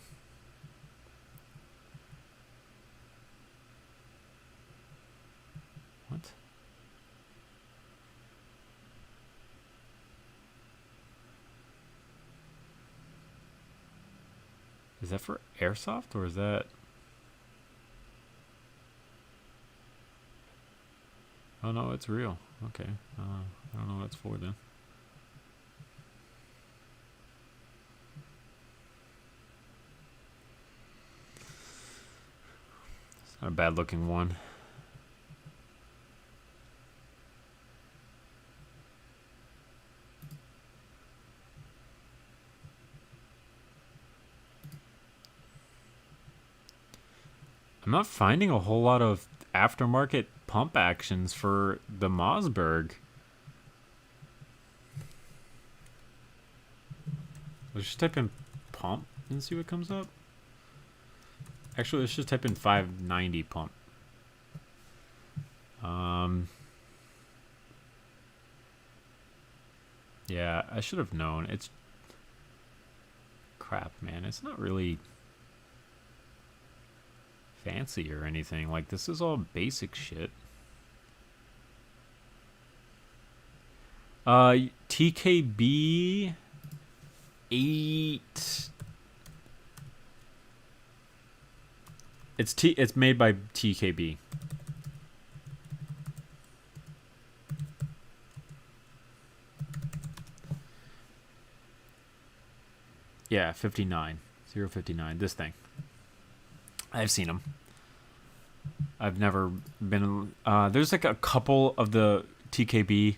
What? Is that for airsoft or is that? Oh no, it's real. Okay. I don't know what it's for then. It's not a bad looking one. I'm not finding a whole lot of aftermarket pump actions for the Mossberg. Let's just type in pump and see what comes up. Actually, let's just type in 590 pump. Yeah, I should have known. It's crap, man. It's not really fancy or anything. Like, this is all basic shit. TKB 8. It's made by TKB. Yeah, 59. 059. This thing. I've seen them. I've never been... there's like a couple of the TKB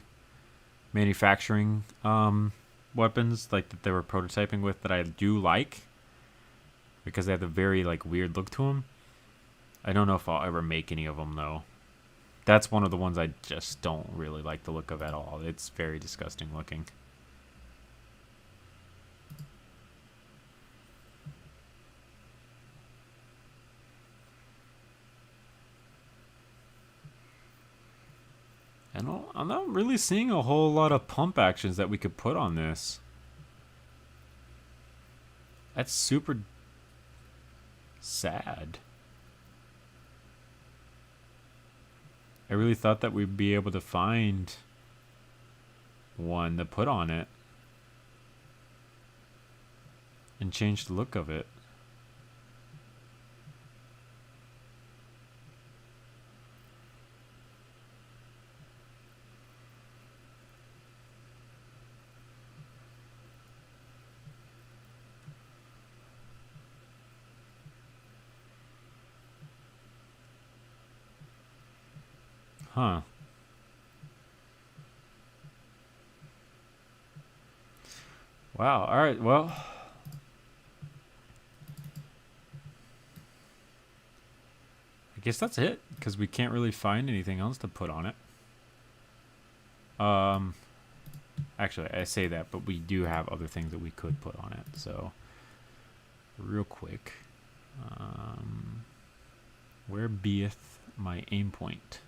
manufacturing weapons like that they were prototyping with that I do like. Because they have a very like weird look to them. I don't know if I'll ever make any of them though. That's one of the ones I just don't really like the look of at all. It's very disgusting looking. I'm not really seeing a whole lot of pump actions that we could put on this. That's super sad. I really thought that we'd be able to find one to put on it and change the look of it. Huh. Wow. All right. Well, I guess that's it because we can't really find anything else to put on it. Actually, I say that, but we do have other things that we could put on it. So, real quick, where beeth my aim point?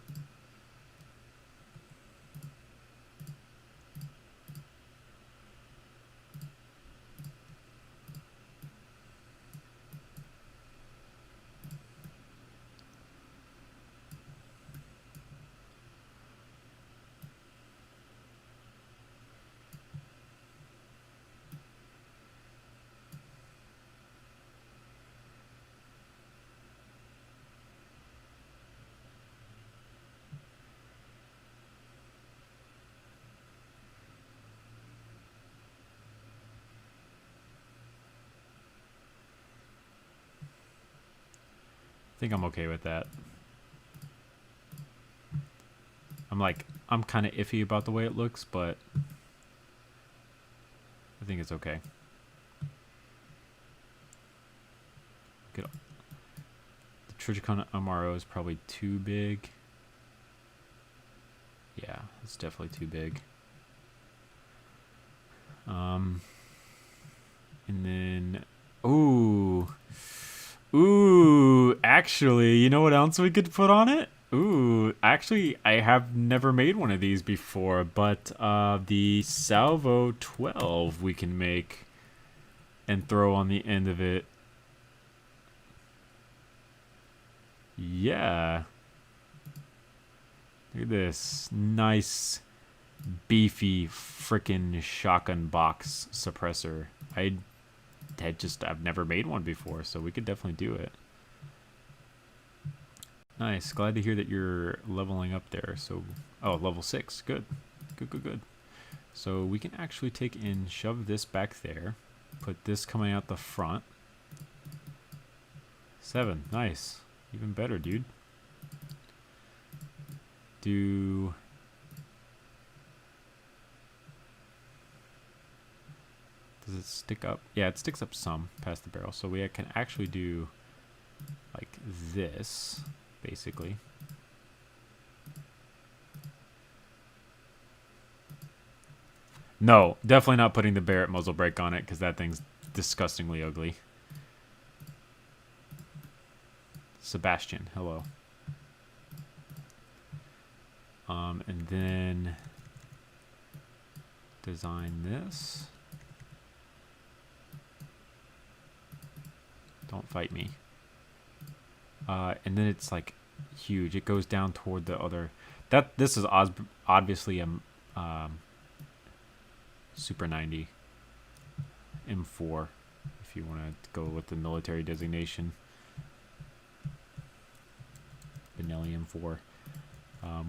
I think I'm okay with that. I'm kind of iffy about the way it looks, but I think it's okay. Good. The Trilogy MRO is probably too big. Yeah, it's definitely too big. And then, ooh, actually, you know what else we could put on it? Ooh, actually, I have never made one of these before, but the Salvo 12 we can make and throw on the end of it. Yeah. Look at this. Nice, beefy, frickin' shotgun box suppressor. I've never made one before, so we could definitely do it. Nice. Glad to hear that you're leveling up there so Oh, level 6. Good. Good, good, good. So we can actually take and shove this back there. Put this coming out the front. 7. Nice. Even better, dude. Do... Does it stick up? Yeah, it sticks up some past the barrel. So we can actually do like this, basically. No, definitely not putting the Barrett muzzle brake on it because that thing's disgustingly ugly. Sebastian, hello. And then design this. Don't fight me. And then it's like huge. It goes down toward the other. This is obviously a Super 90 M4, if you want to go with the military designation. Benelli M4,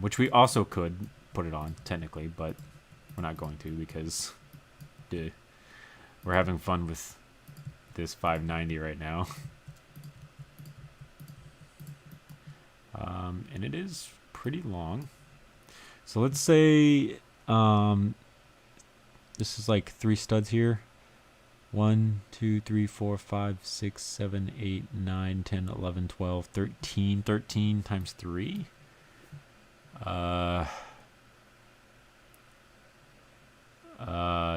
which we also could put it on technically, but we're not going to because we're having fun with this 590 right now. And it is pretty long. So let's say this is like 3 studs here. 1, 2, 3, 4, 5, 6, 7, 8, 9, 10, 11, 12, 13. 13 times 3.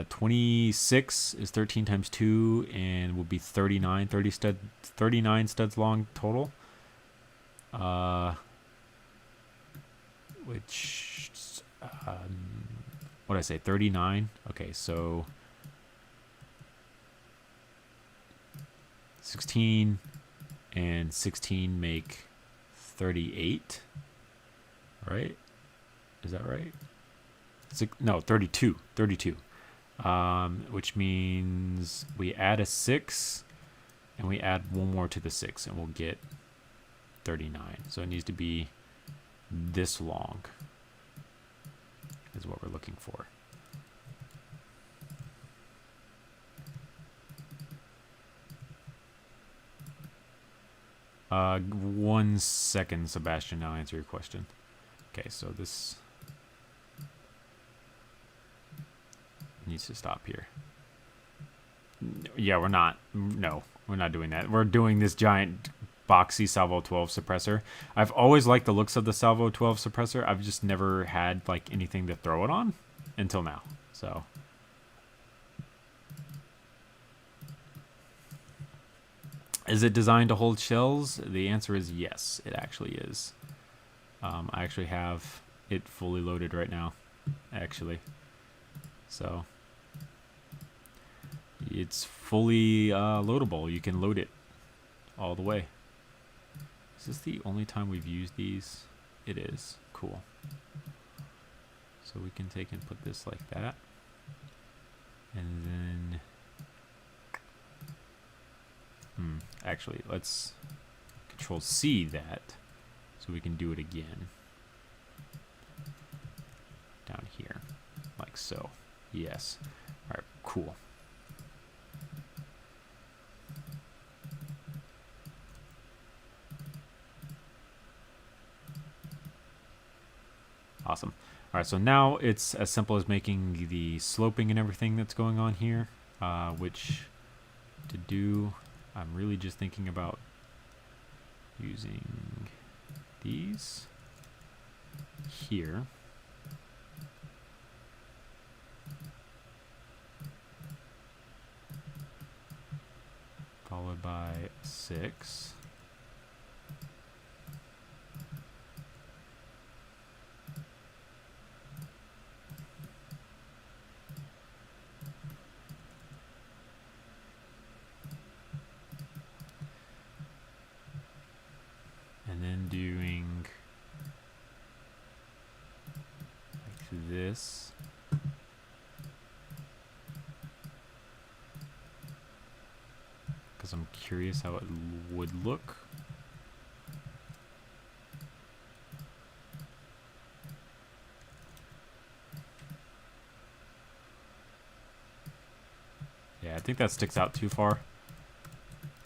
26 is 13 times 2 and will be 39. 39 studs long total. Which what did I say? 39. Okay, so 16 and 16 make 38. Right? Is that right? No, 32. 32. Which means we add a 6 and we add one more to the 6 and we'll get 39. So it needs to be this long is what we're looking for. One second, Sebastian, I'll answer your question. Okay, so this needs to stop here. Yeah, we're not. No, we're not doing that. We're doing this giant boxy Salvo 12 suppressor. I've always liked the looks of the Salvo 12 suppressor. I've just never had like anything to throw it on until now. So is it designed to hold shells? The answer is yes, it actually is. I actually have it fully loaded right now, actually. So it's fully loadable. You can load it all the way. Is this the only time we've used these? It is. Cool. So we can take and put this like that. And then... actually, let's Control-C that so we can do it again. Down here. Like so. Yes. Alright, cool. Awesome. All right, so now it's as simple as making the sloping and everything that's going on here, which to do, I'm really just thinking about using these here. Followed by 6. Doing like this. Because I'm curious how it would look. think that sticks out too far.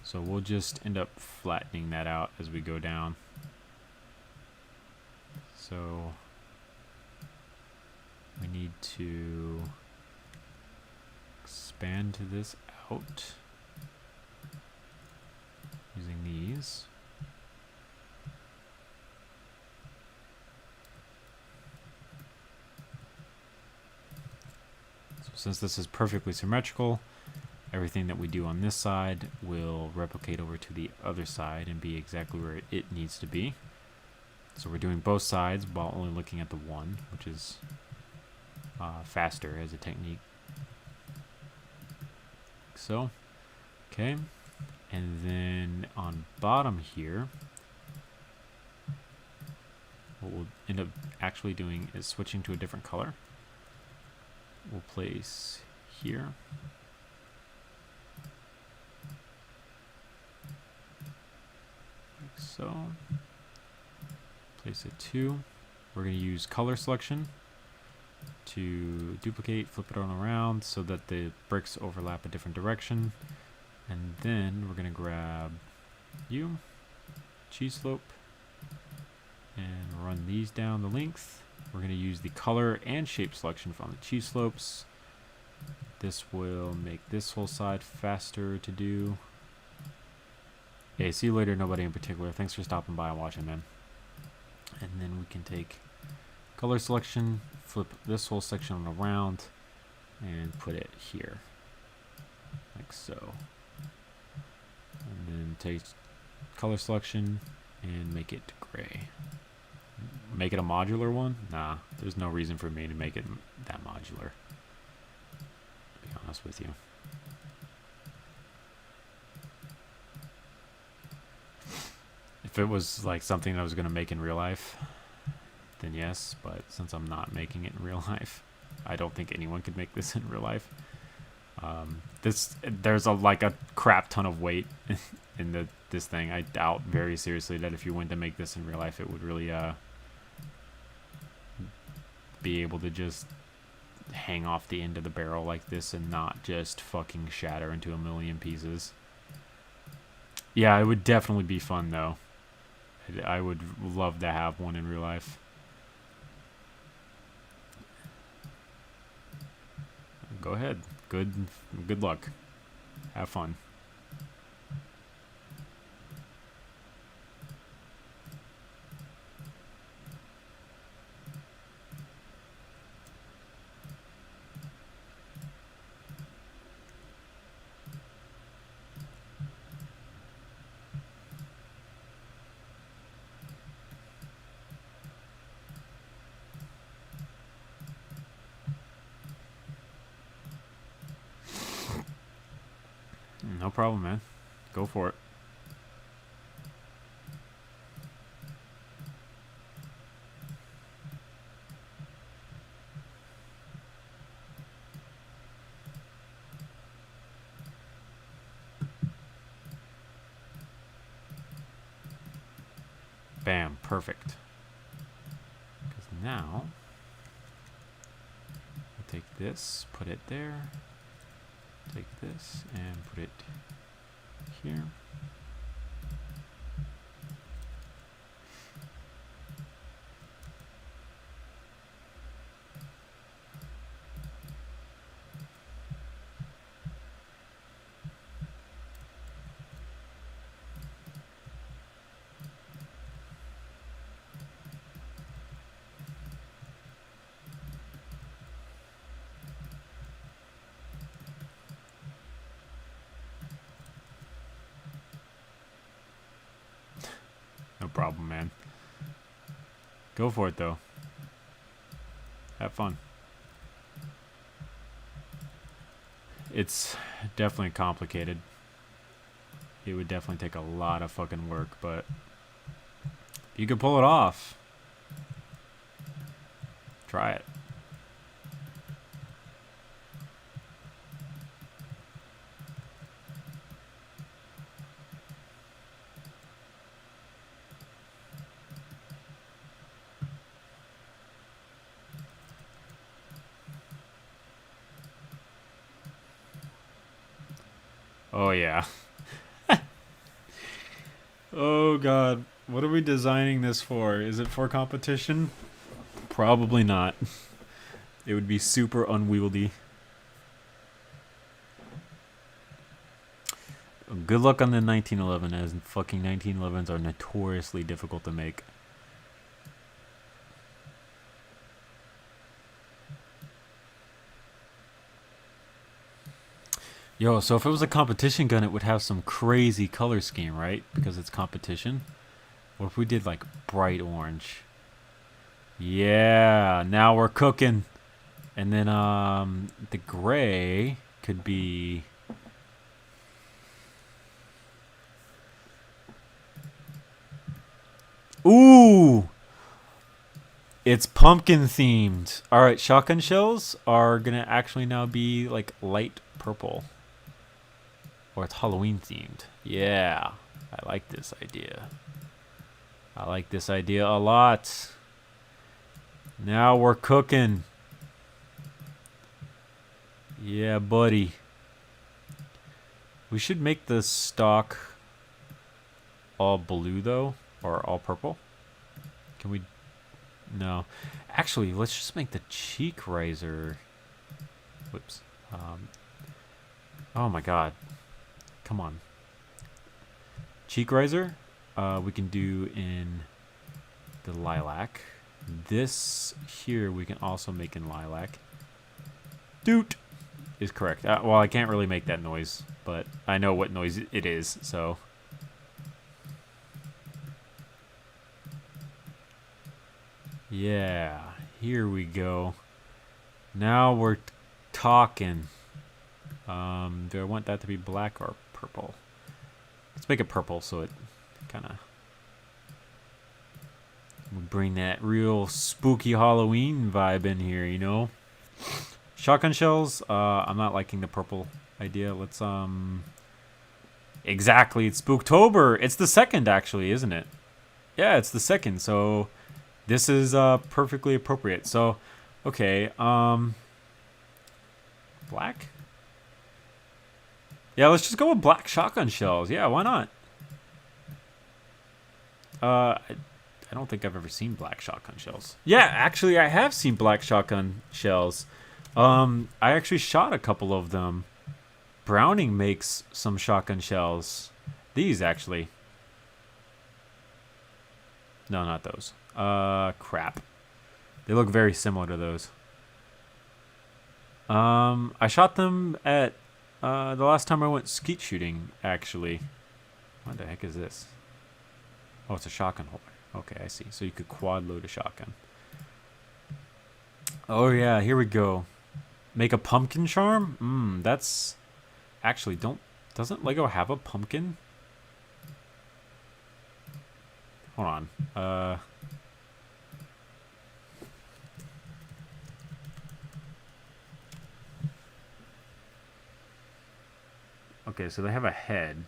So we'll just end up flattening that out as we go down. So we need to expand this out using these. So since this is perfectly symmetrical, everything that we do on this side will replicate over to the other side and be exactly where it needs to be. So we're doing both sides while only looking at the one, which is faster as a technique. So, okay. And then on bottom here, what we'll end up actually doing is switching to a different color. We'll place here. Like so. Place it 2. We're going to use color selection to duplicate, flip it on around so that the bricks overlap a different direction. And then we're going to grab you, cheese slope, and run these down the length. We're going to use the color and shape selection from the cheese slopes. This will make this whole side faster to do. Okay, see you later, nobody in particular. Thanks for stopping by and watching, man. And then we can take color selection, flip this whole section around, and put it here, like so. And then take color selection and make it gray. Make it a modular one? Nah, there's no reason for me to make it that modular, to be honest with you. If it was like something I was going to make in real life, then yes, but since I'm not making it in real life, I don't think anyone could make this in real life. There's like a crap ton of weight in this thing. I doubt very seriously that if you went to make this in real life, it would really be able to just hang off the end of the barrel like this and not just fucking shatter into a million pieces. Yeah, it would definitely be fun though. I would love to have one in real life. Go ahead. Good luck. Have fun. No problem, man. Go for it. Bam, perfect. Because now, I'll take this, put it there. Take this and put it here. No problem, man. Go for it, though. Have fun. It's definitely complicated. It would definitely take a lot of fucking work, but you can pull it off. Try it. Oh yeah. Oh god. What are we designing this for? Is it for competition? Probably not. It would be super unwieldy. Good luck on the 1911, as fucking 1911s are notoriously difficult to make. Yo, so if it was a competition gun, it would have some crazy color scheme, right? Because it's competition. What if we did like bright orange? Yeah, now we're cooking. And then the gray could be... Ooh! It's pumpkin themed. Alright, shotgun shells are gonna actually now be like light purple. Or it's Halloween themed. Yeah, I like this idea. I like this idea a lot. Now we're cooking. Yeah, buddy. We should make the stock all blue, though. Or all purple. Can we... No. Actually, let's just make the cheek riser... Whoops. Oh my god. Come on. Cheek riser, we can do in the lilac. This here we can also make in lilac. Doot is correct. Well, I can't really make that noise, but I know what noise it is, so. Yeah, here we go. Now we're talking. Do I want that to be black or purple? Let's make it purple so it kind of bring that real spooky Halloween vibe in here, you know? Shotgun shells, I'm not liking the purple idea. Let's, exactly, it's Spooktober. It's the 2nd, actually, isn't it? Yeah, it's the 2nd, so this is perfectly appropriate. So, okay, black? Yeah, let's just go with black shotgun shells. Yeah, why not? I don't think I've ever seen black shotgun shells. Yeah, actually, I have seen black shotgun shells. I actually shot a couple of them. Browning makes some shotgun shells. These, actually. No, not those. Crap. They look very similar to those. I shot them at the last time I went skeet shooting, actually. What the heck is this? Oh, it's a shotgun holder. Okay, I see. So you could quad load a shotgun. Oh yeah, here we go. Make a pumpkin charm? That's... Actually, doesn't Lego have a pumpkin? Hold on. Okay, so they have a head.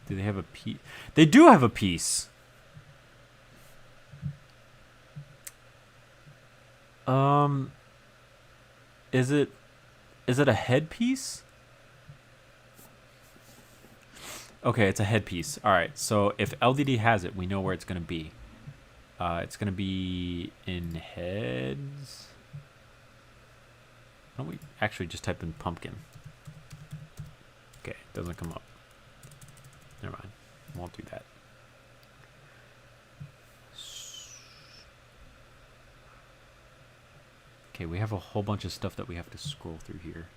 Do they have a piece? They do have a piece. Is it a headpiece? Okay, it's a headpiece. All right, so if LDD has it, we know where it's gonna be. It's gonna be in heads. Why don't we actually just type in pumpkin? Okay, it doesn't come up. Never mind. Won't do that. Okay, we have a whole bunch of stuff that we have to scroll through here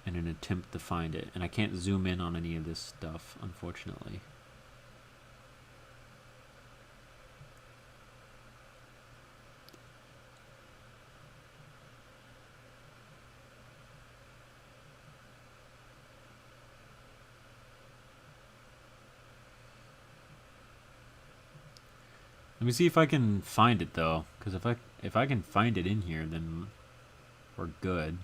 in an attempt to find it. And I can't zoom in on any of this stuff, unfortunately. Let me see if I can find it though, because if I can find it in here, then we're good.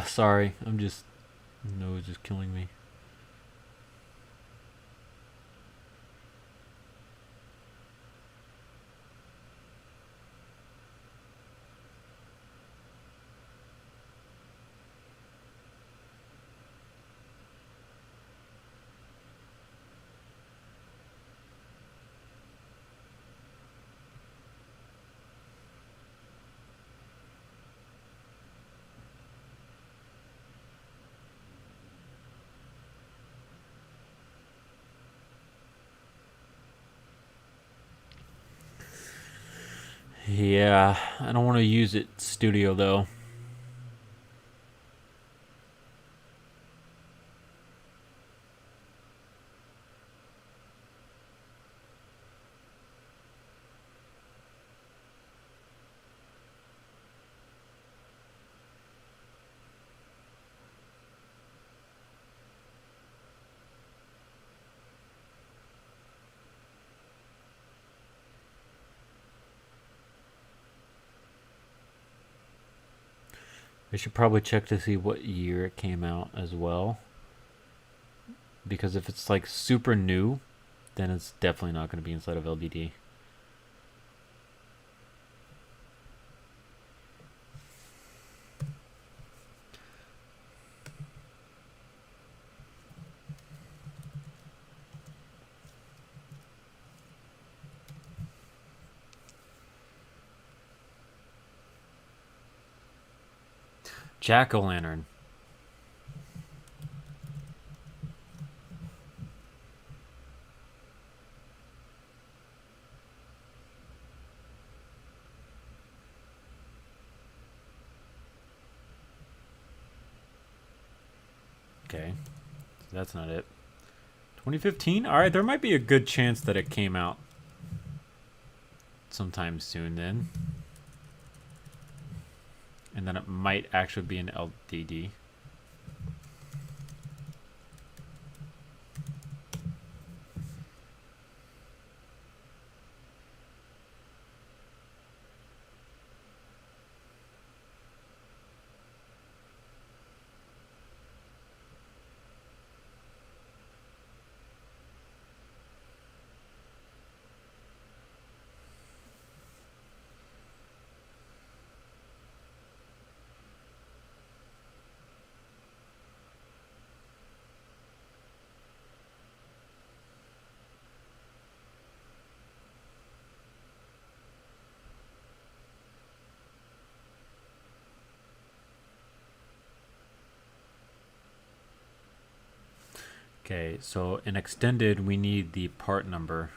Sorry, I'm just nose is killing me. Yeah, I don't want to use it studio though. I should probably check to see what year it came out as well. Because if it's like super new, then it's definitely not going to be inside of LBD. Jack-o'-lantern. Okay, so that's not it. 2015? Alright, there might be a good chance that it came out sometime soon then. And then it might actually be an LDD. Okay, so in extended, we need the part number.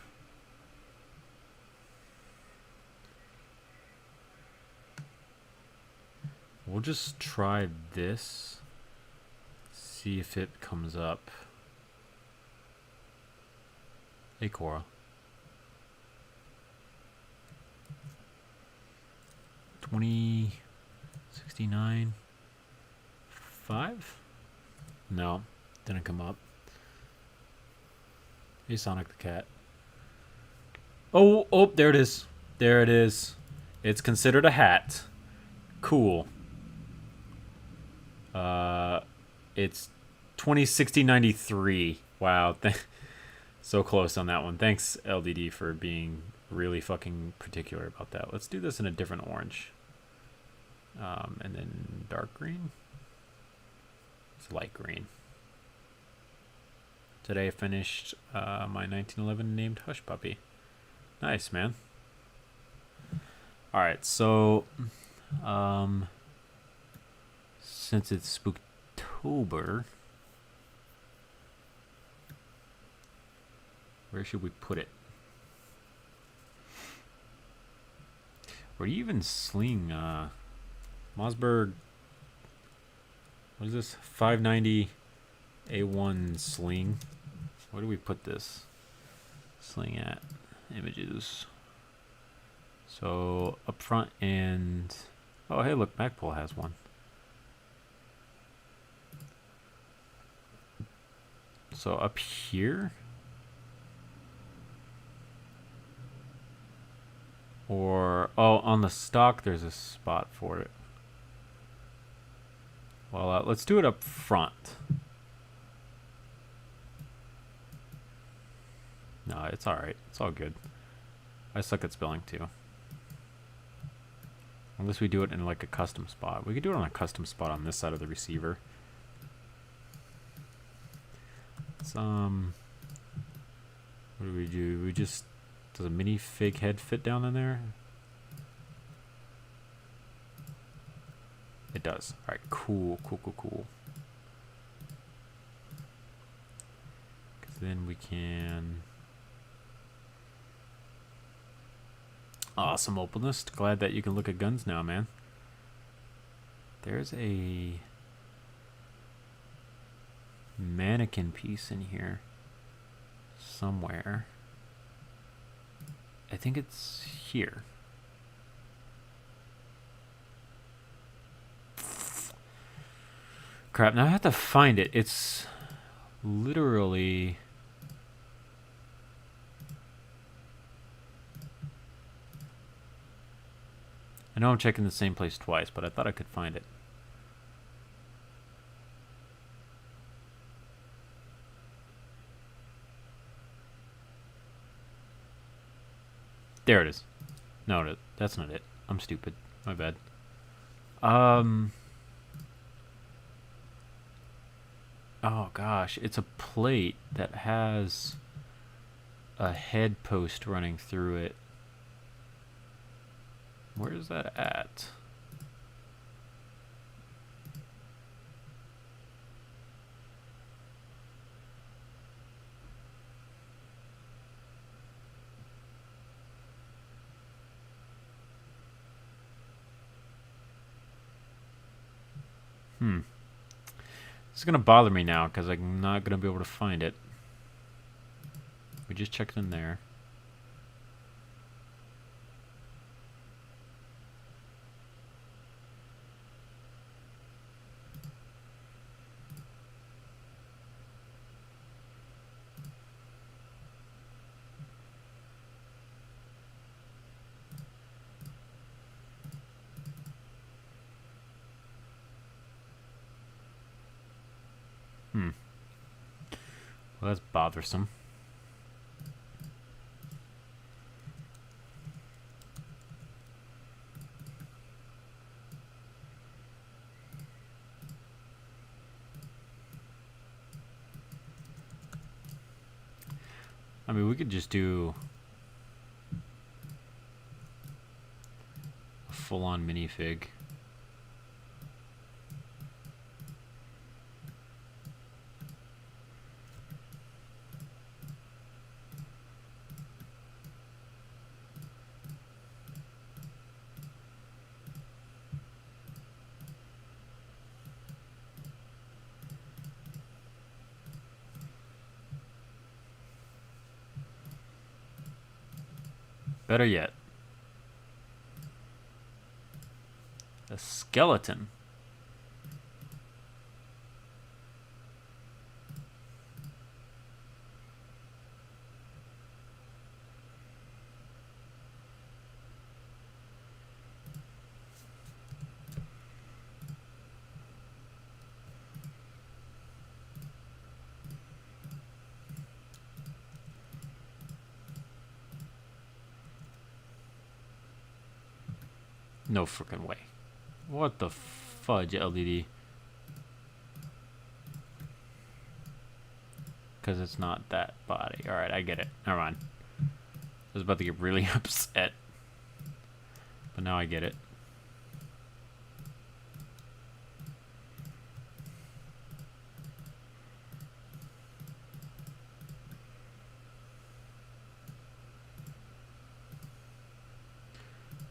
We'll just try this. See if it comes up. Hey, Cora. 2069. 5? No, didn't come up. Hey, Sonic the Cat. Oh, there it is. There it is. It's considered a hat. Cool. It's 206093. Wow. So close on that one. Thanks, LDD, for being really fucking particular about that. Let's do this in a different orange. And then dark green. It's light green. Today I finished my 1911 named Hush Puppy. Nice, man. Alright, so since it's Spooktober, where should we put it? Where do you even sling Mossberg? What is this? 590A1 sling. Where do we put this? Sling at images. So up front and oh hey look, Magpul has one. So up here, or oh on the stock there's a spot for it. Well, let's do it up front. No, it's alright. It's all good. I suck at spelling too. Unless we do it in like a custom spot. We could do it on a custom spot on this side of the receiver. What do we do? We just... Does a mini fig head fit down in there? It does. Alright, cool. Because then we can... Awesome, Openist. Glad that you can look at guns now, man. There's a mannequin piece in here somewhere. I think it's here. Crap, now I have to find it. It's literally... I know I'm checking the same place twice, but I thought I could find it. There it is. No, that's not it. I'm stupid. My bad. Oh gosh, it's a plate that has a head post running through it. Where is that at? It's gonna bother me now because I'm not gonna be able to find it. We just checked in there. Well, that's bothersome. I mean, we could just do a full-on minifig. Better yet, a skeleton. No freaking way. What the fudge, LDD? Because it's not that body. Alright, I get it. Never mind. I was about to get really upset. But now I get it.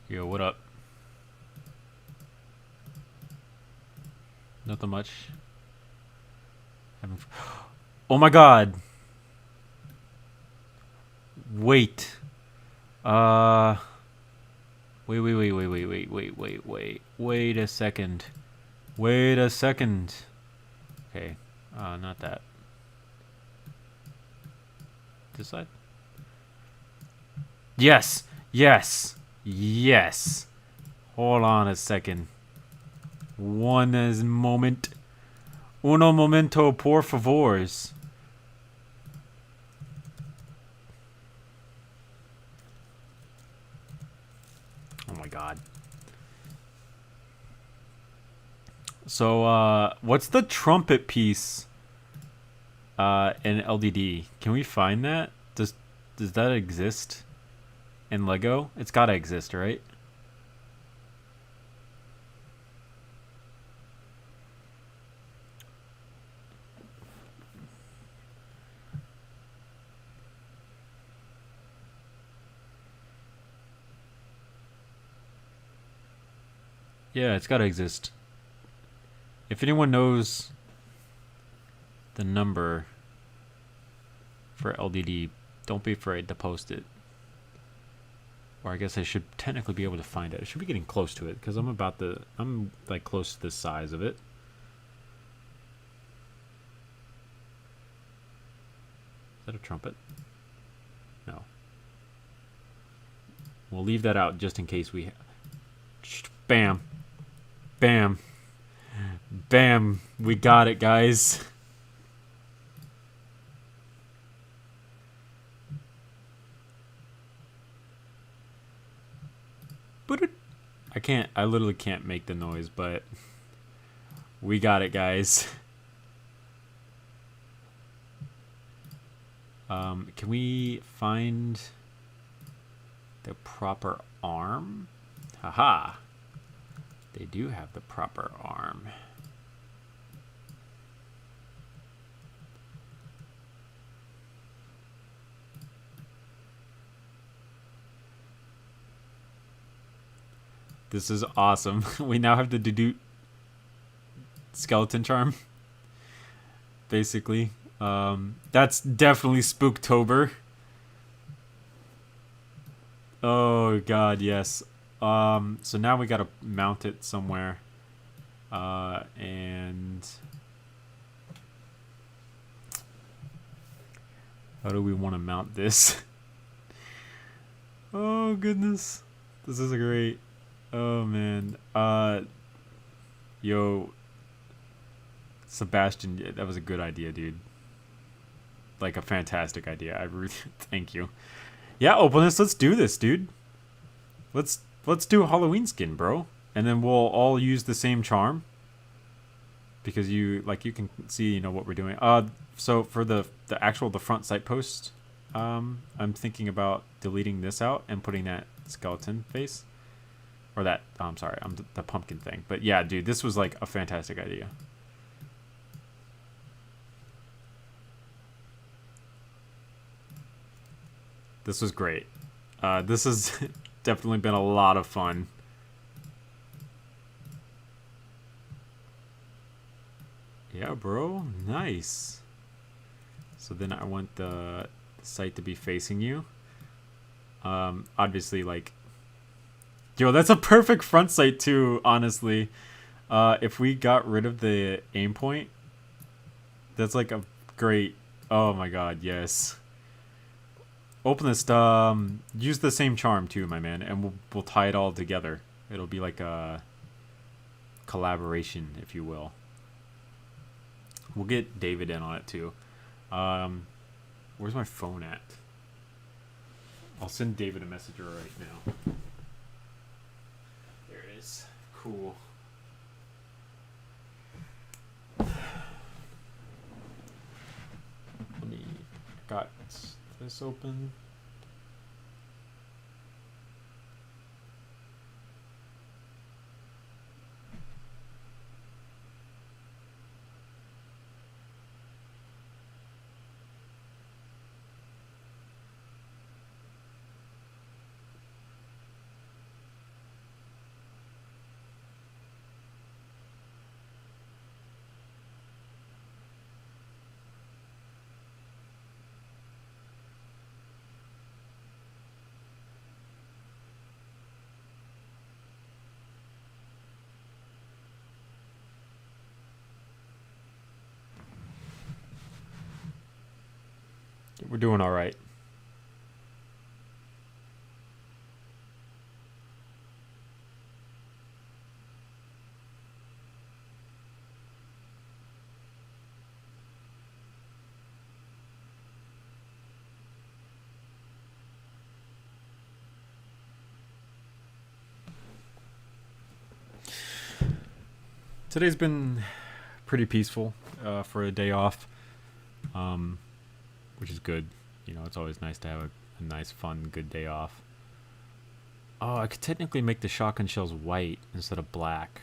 Yo, what up? Nothing much. Oh my god. Wait. Wait a second. Wait a second. Okay. Not that. This side? Yes. Yes. Yes. Hold on a second. One is moment. Uno momento, por favors. Oh my god. So, what's the trumpet piece in LDD? Can we find that? Does that exist in Lego? It's gotta exist, right? Yeah, it's gotta exist. If anyone knows the number for LDD, don't be afraid to post it. Or I guess I should technically be able to find it. I should be getting close to it because I'm like close to the size of it. Is that a trumpet? No. We'll leave that out just in case we... Bam. Bam. Bam. We got it, guys. I literally can't make the noise, but we got it, guys. Can we find the proper arm? Haha. They do have the proper arm. This is awesome. We now have to do skeleton charm. Basically. That's definitely Spooktober. Oh god, yes. So now we gotta mount it somewhere. And how do we want to mount this? Oh goodness. This is great. Oh man. Yo, Sebastian, that was a good idea, dude. Like a fantastic idea. I really thank you. Yeah, Openist, let's do this, dude. Let's do a Halloween skin, bro. And then we'll all use the same charm. Because you can see, you know, what we're doing. So for the front sight post, I'm thinking about deleting this out and putting that skeleton face. Or that, I'm sorry, the pumpkin thing. But yeah, dude, this was like a fantastic idea. This was great. This has definitely been a lot of fun. Yeah, bro. Nice. So then I want the sight to be facing you. Obviously, like... Yo, that's a perfect front sight too, honestly. If we got rid of the aim point, that's like a great... Oh my god, yes. Openist, use the same charm too, my man, and we'll tie it all together. It'll be like a collaboration, if you will. We'll get David in on it too. Where's my phone at? I'll send David a message right now. There it is. Cool. Let me... Got this open. We're doing all right. Today's been pretty peaceful for a day off, which is good. You know, it's always nice to have a nice, fun, good day off. Oh, I could technically make the shotgun shells white instead of black,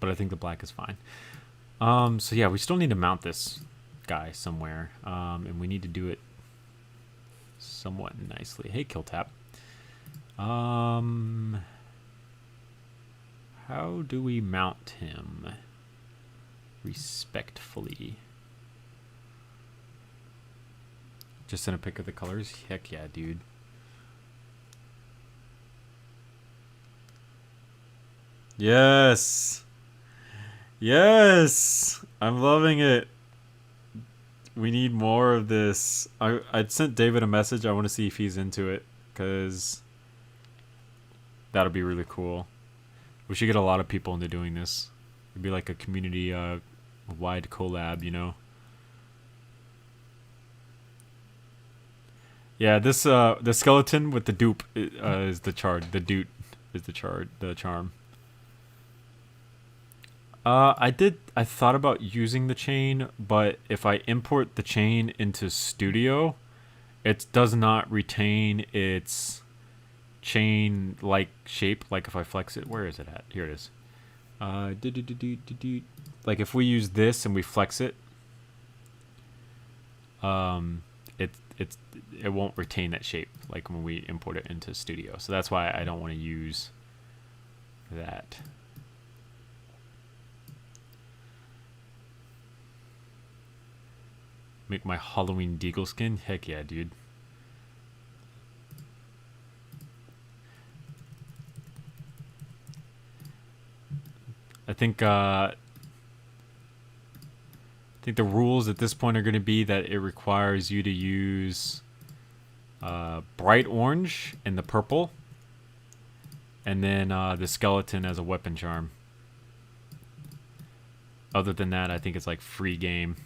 but I think the black is fine. So yeah, we still need to mount this guy somewhere, and we need to do it somewhat nicely. Hey, Killtap. How do we mount him respectfully? Just send a pic of the colors? Heck yeah, dude. Yes! Yes! I'm loving it. We need more of this. I'd sent David a message. I want to see if he's into it, because that'll be really cool. We should get a lot of people into doing this. It'd be like a community wide collab, you know? Yeah, this the skeleton with the dupe is the chard. The dupe is the charm. I thought about using the chain, but if I import the chain into Studio, it does not retain its chain like shape. Like if I flex it, where is it at? Here it is. Like if we use this and we flex it, it won't retain that shape like when we import it into Studio. So that's why I don't want to use that. Make my Halloween Deagle skin? Heck yeah, dude. I think the rules at this point are going to be that it requires you to use bright orange and the purple, and then the skeleton as a weapon charm. Other than that, I think it's like free game.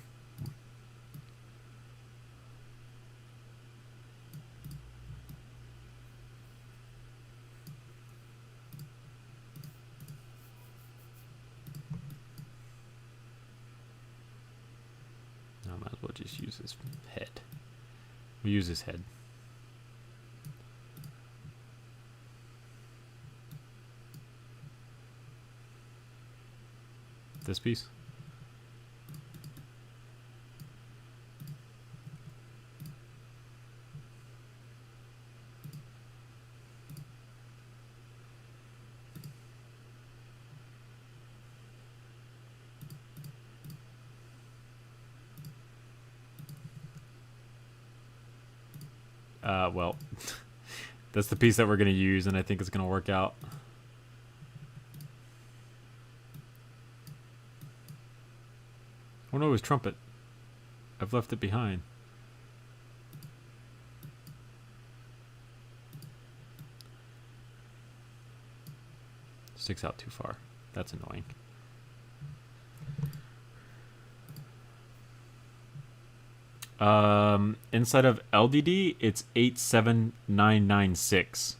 Might as well just use his head. We'll use his head. This piece? Well, that's the piece that we're going to use, and I think it's going to work out. Oh no, his trumpet. I've left it behind. Sticks out too far. That's annoying. Inside of LDD, it's 87996.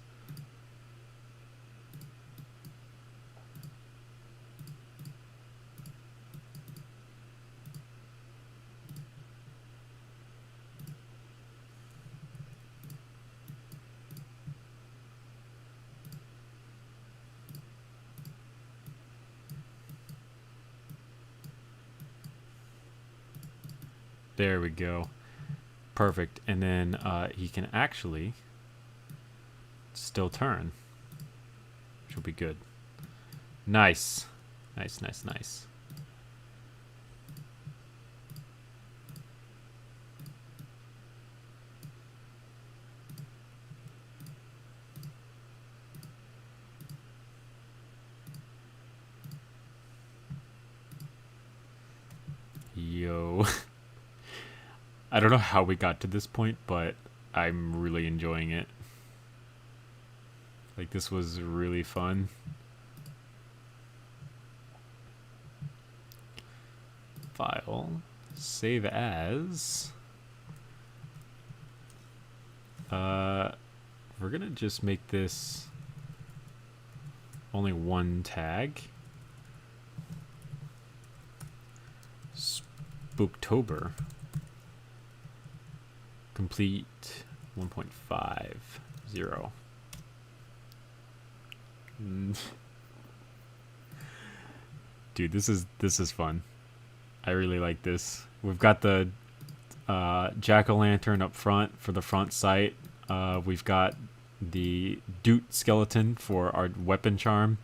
There we go. Perfect. And then he can actually still turn, which will be good. Nice. Nice, nice, nice. Yo. I don't know how we got to this point, but I'm really enjoying it. Like, this was really fun. File. Save as. We're gonna just make this only one tag. Booktober. Complete 1.50. Dude, this is fun. I really like this. We've got the jack-o'-lantern up front for the front sight. We've got the Doot skeleton for our weapon charm.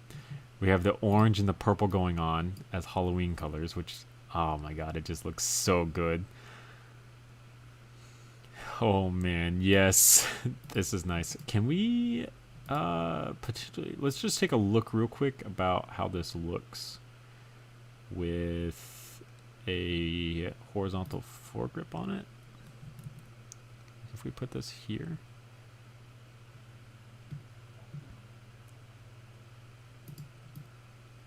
We have the orange and the purple going on as Halloween colors, which, oh my god, it just looks so good. Oh man, yes. This is nice. Can we potentially, let's just take a look real quick about how this looks with a horizontal foregrip on it. If we put this here,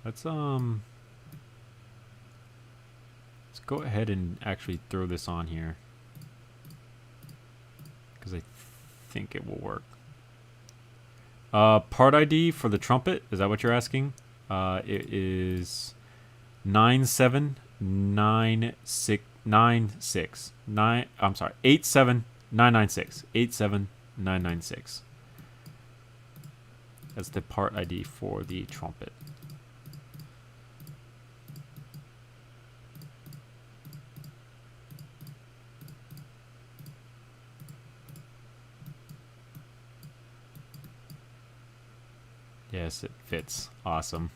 let's go ahead and actually throw this on here, because I think it will work. Part ID for the trumpet, is that what you're asking? It is 87996. I'm sorry, 87996. 87996. That's the part ID for the trumpet. Yes, it fits. Awesome.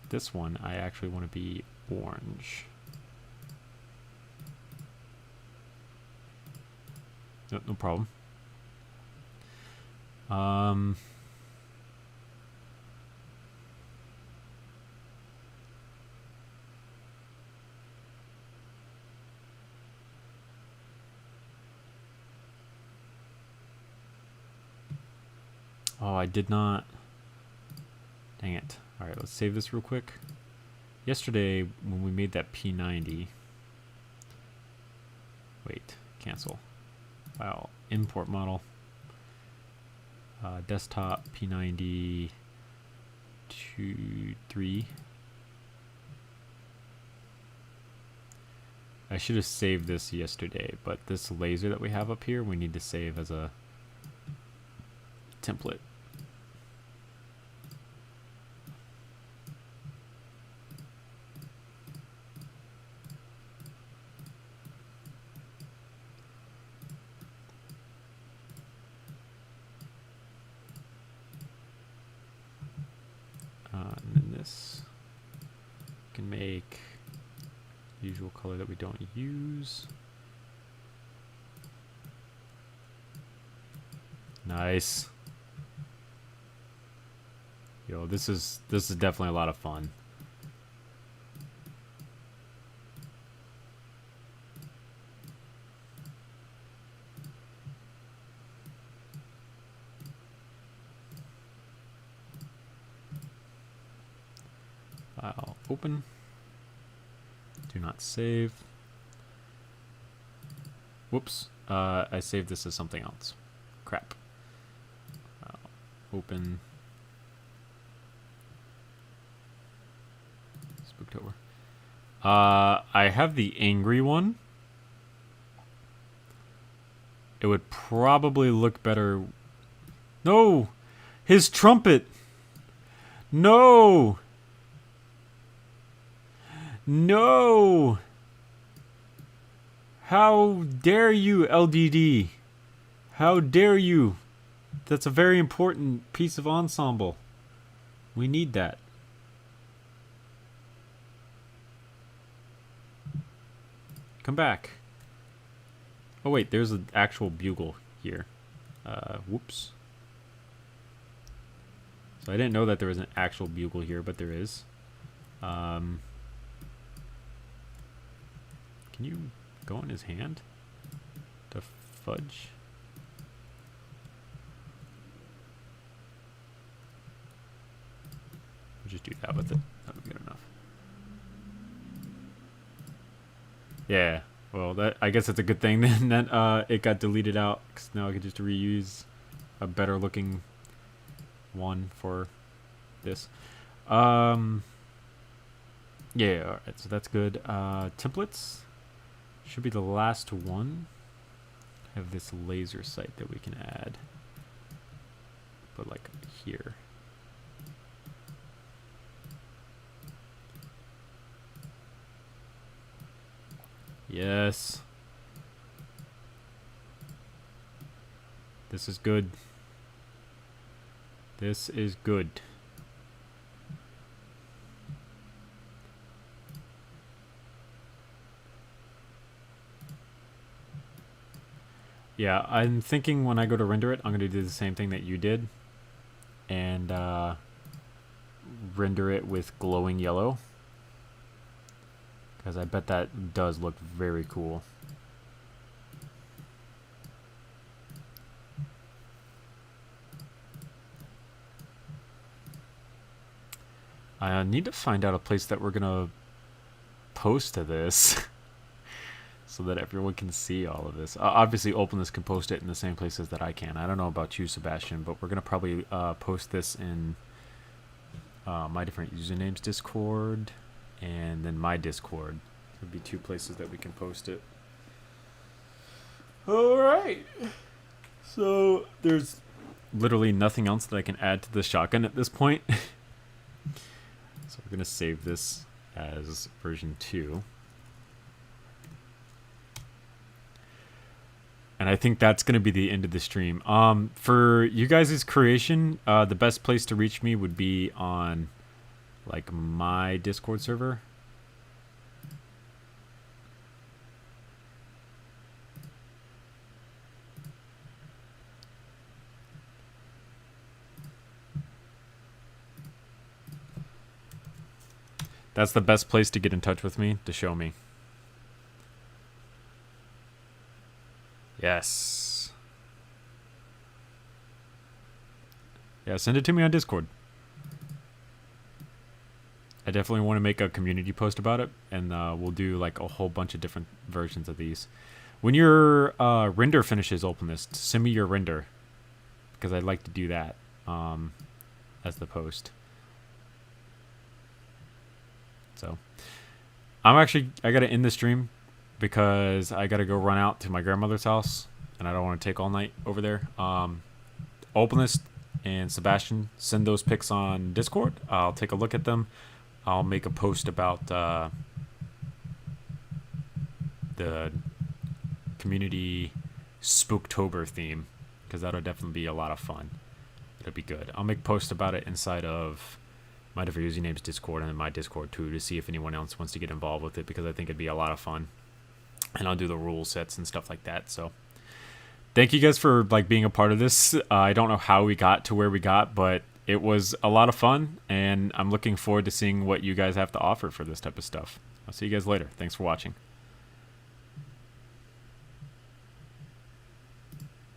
This one, I actually want to be orange. No problem. Oh, I did not. Dang it. Alright, let's save this real quick. Yesterday, when we made that P90... Wait, cancel. Wow, import model. Desktop P90... 3. I should have saved this yesterday, but this laser that we have up here, we need to save as a template. And then this can make the usual color that we don't use. Nice. Yo, this is definitely a lot of fun. File open. Do not save. Whoops. I saved this as something else. Crap. Open. Spooktober. I have the angry one. It would probably look better. No! His trumpet! No! No! How dare you, LDD? How dare you? That's a very important piece of ensemble. We need that. Come back. Oh wait, there's an actual bugle here. Whoops. So I didn't know that there was an actual bugle here, but there is. Can you go in his hand? The fudge? We'll just do that with it. That'll be good enough. Yeah. Well, that, I guess it's a good thing then that it got deleted out, because now I can just reuse a better looking one for this. Yeah, alright, so that's good. Templates should be the last one. Have this laser sight that we can add. But like here. Yes. This is good. This is good. Yeah, I'm thinking when I go to render it, I'm going to do the same thing that you did. And render it with glowing yellow. Because I bet that does look very cool. I need to find out a place that we're going to post to this. So that everyone can see all of this. Obviously, Openist can post it in the same places that I can. I don't know about you, Sebastian, but we're going to probably post this in my different usernames Discord and then my Discord. There'd be two places that we can post it. All right. So there's literally nothing else that I can add to the shotgun at this point. So we're going to save this as version 2. And I think that's going to be the end of the stream. For you guys' creation, the best place to reach me would be on like my Discord server. That's the best place to get in touch with me, to show me. Yes. Yeah, send it to me on Discord. I definitely want to make a community post about it, and we'll do like a whole bunch of different versions of these. When your render finishes, Openist, send me your render, because I'd like to do that as the post. So, I got to end the stream because I got to go run out to my grandmother's house, and I don't want to take all night over there. Openist and Sebastian, send those pics on Discord. I'll take a look at them. I'll make a post about the community Spooktober theme, because that'll definitely be a lot of fun. It'll be good. I'll make a post about it inside of my different usernames Discord and then my Discord too, to see if anyone else wants to get involved with it, because I think it'd be a lot of fun. And I'll do the rule sets and stuff like that. So thank you guys for like being a part of this. I don't know how we got to where we got, but it was a lot of fun, and I'm looking forward to seeing what you guys have to offer for this type of stuff. I'll see you guys later. Thanks for watching.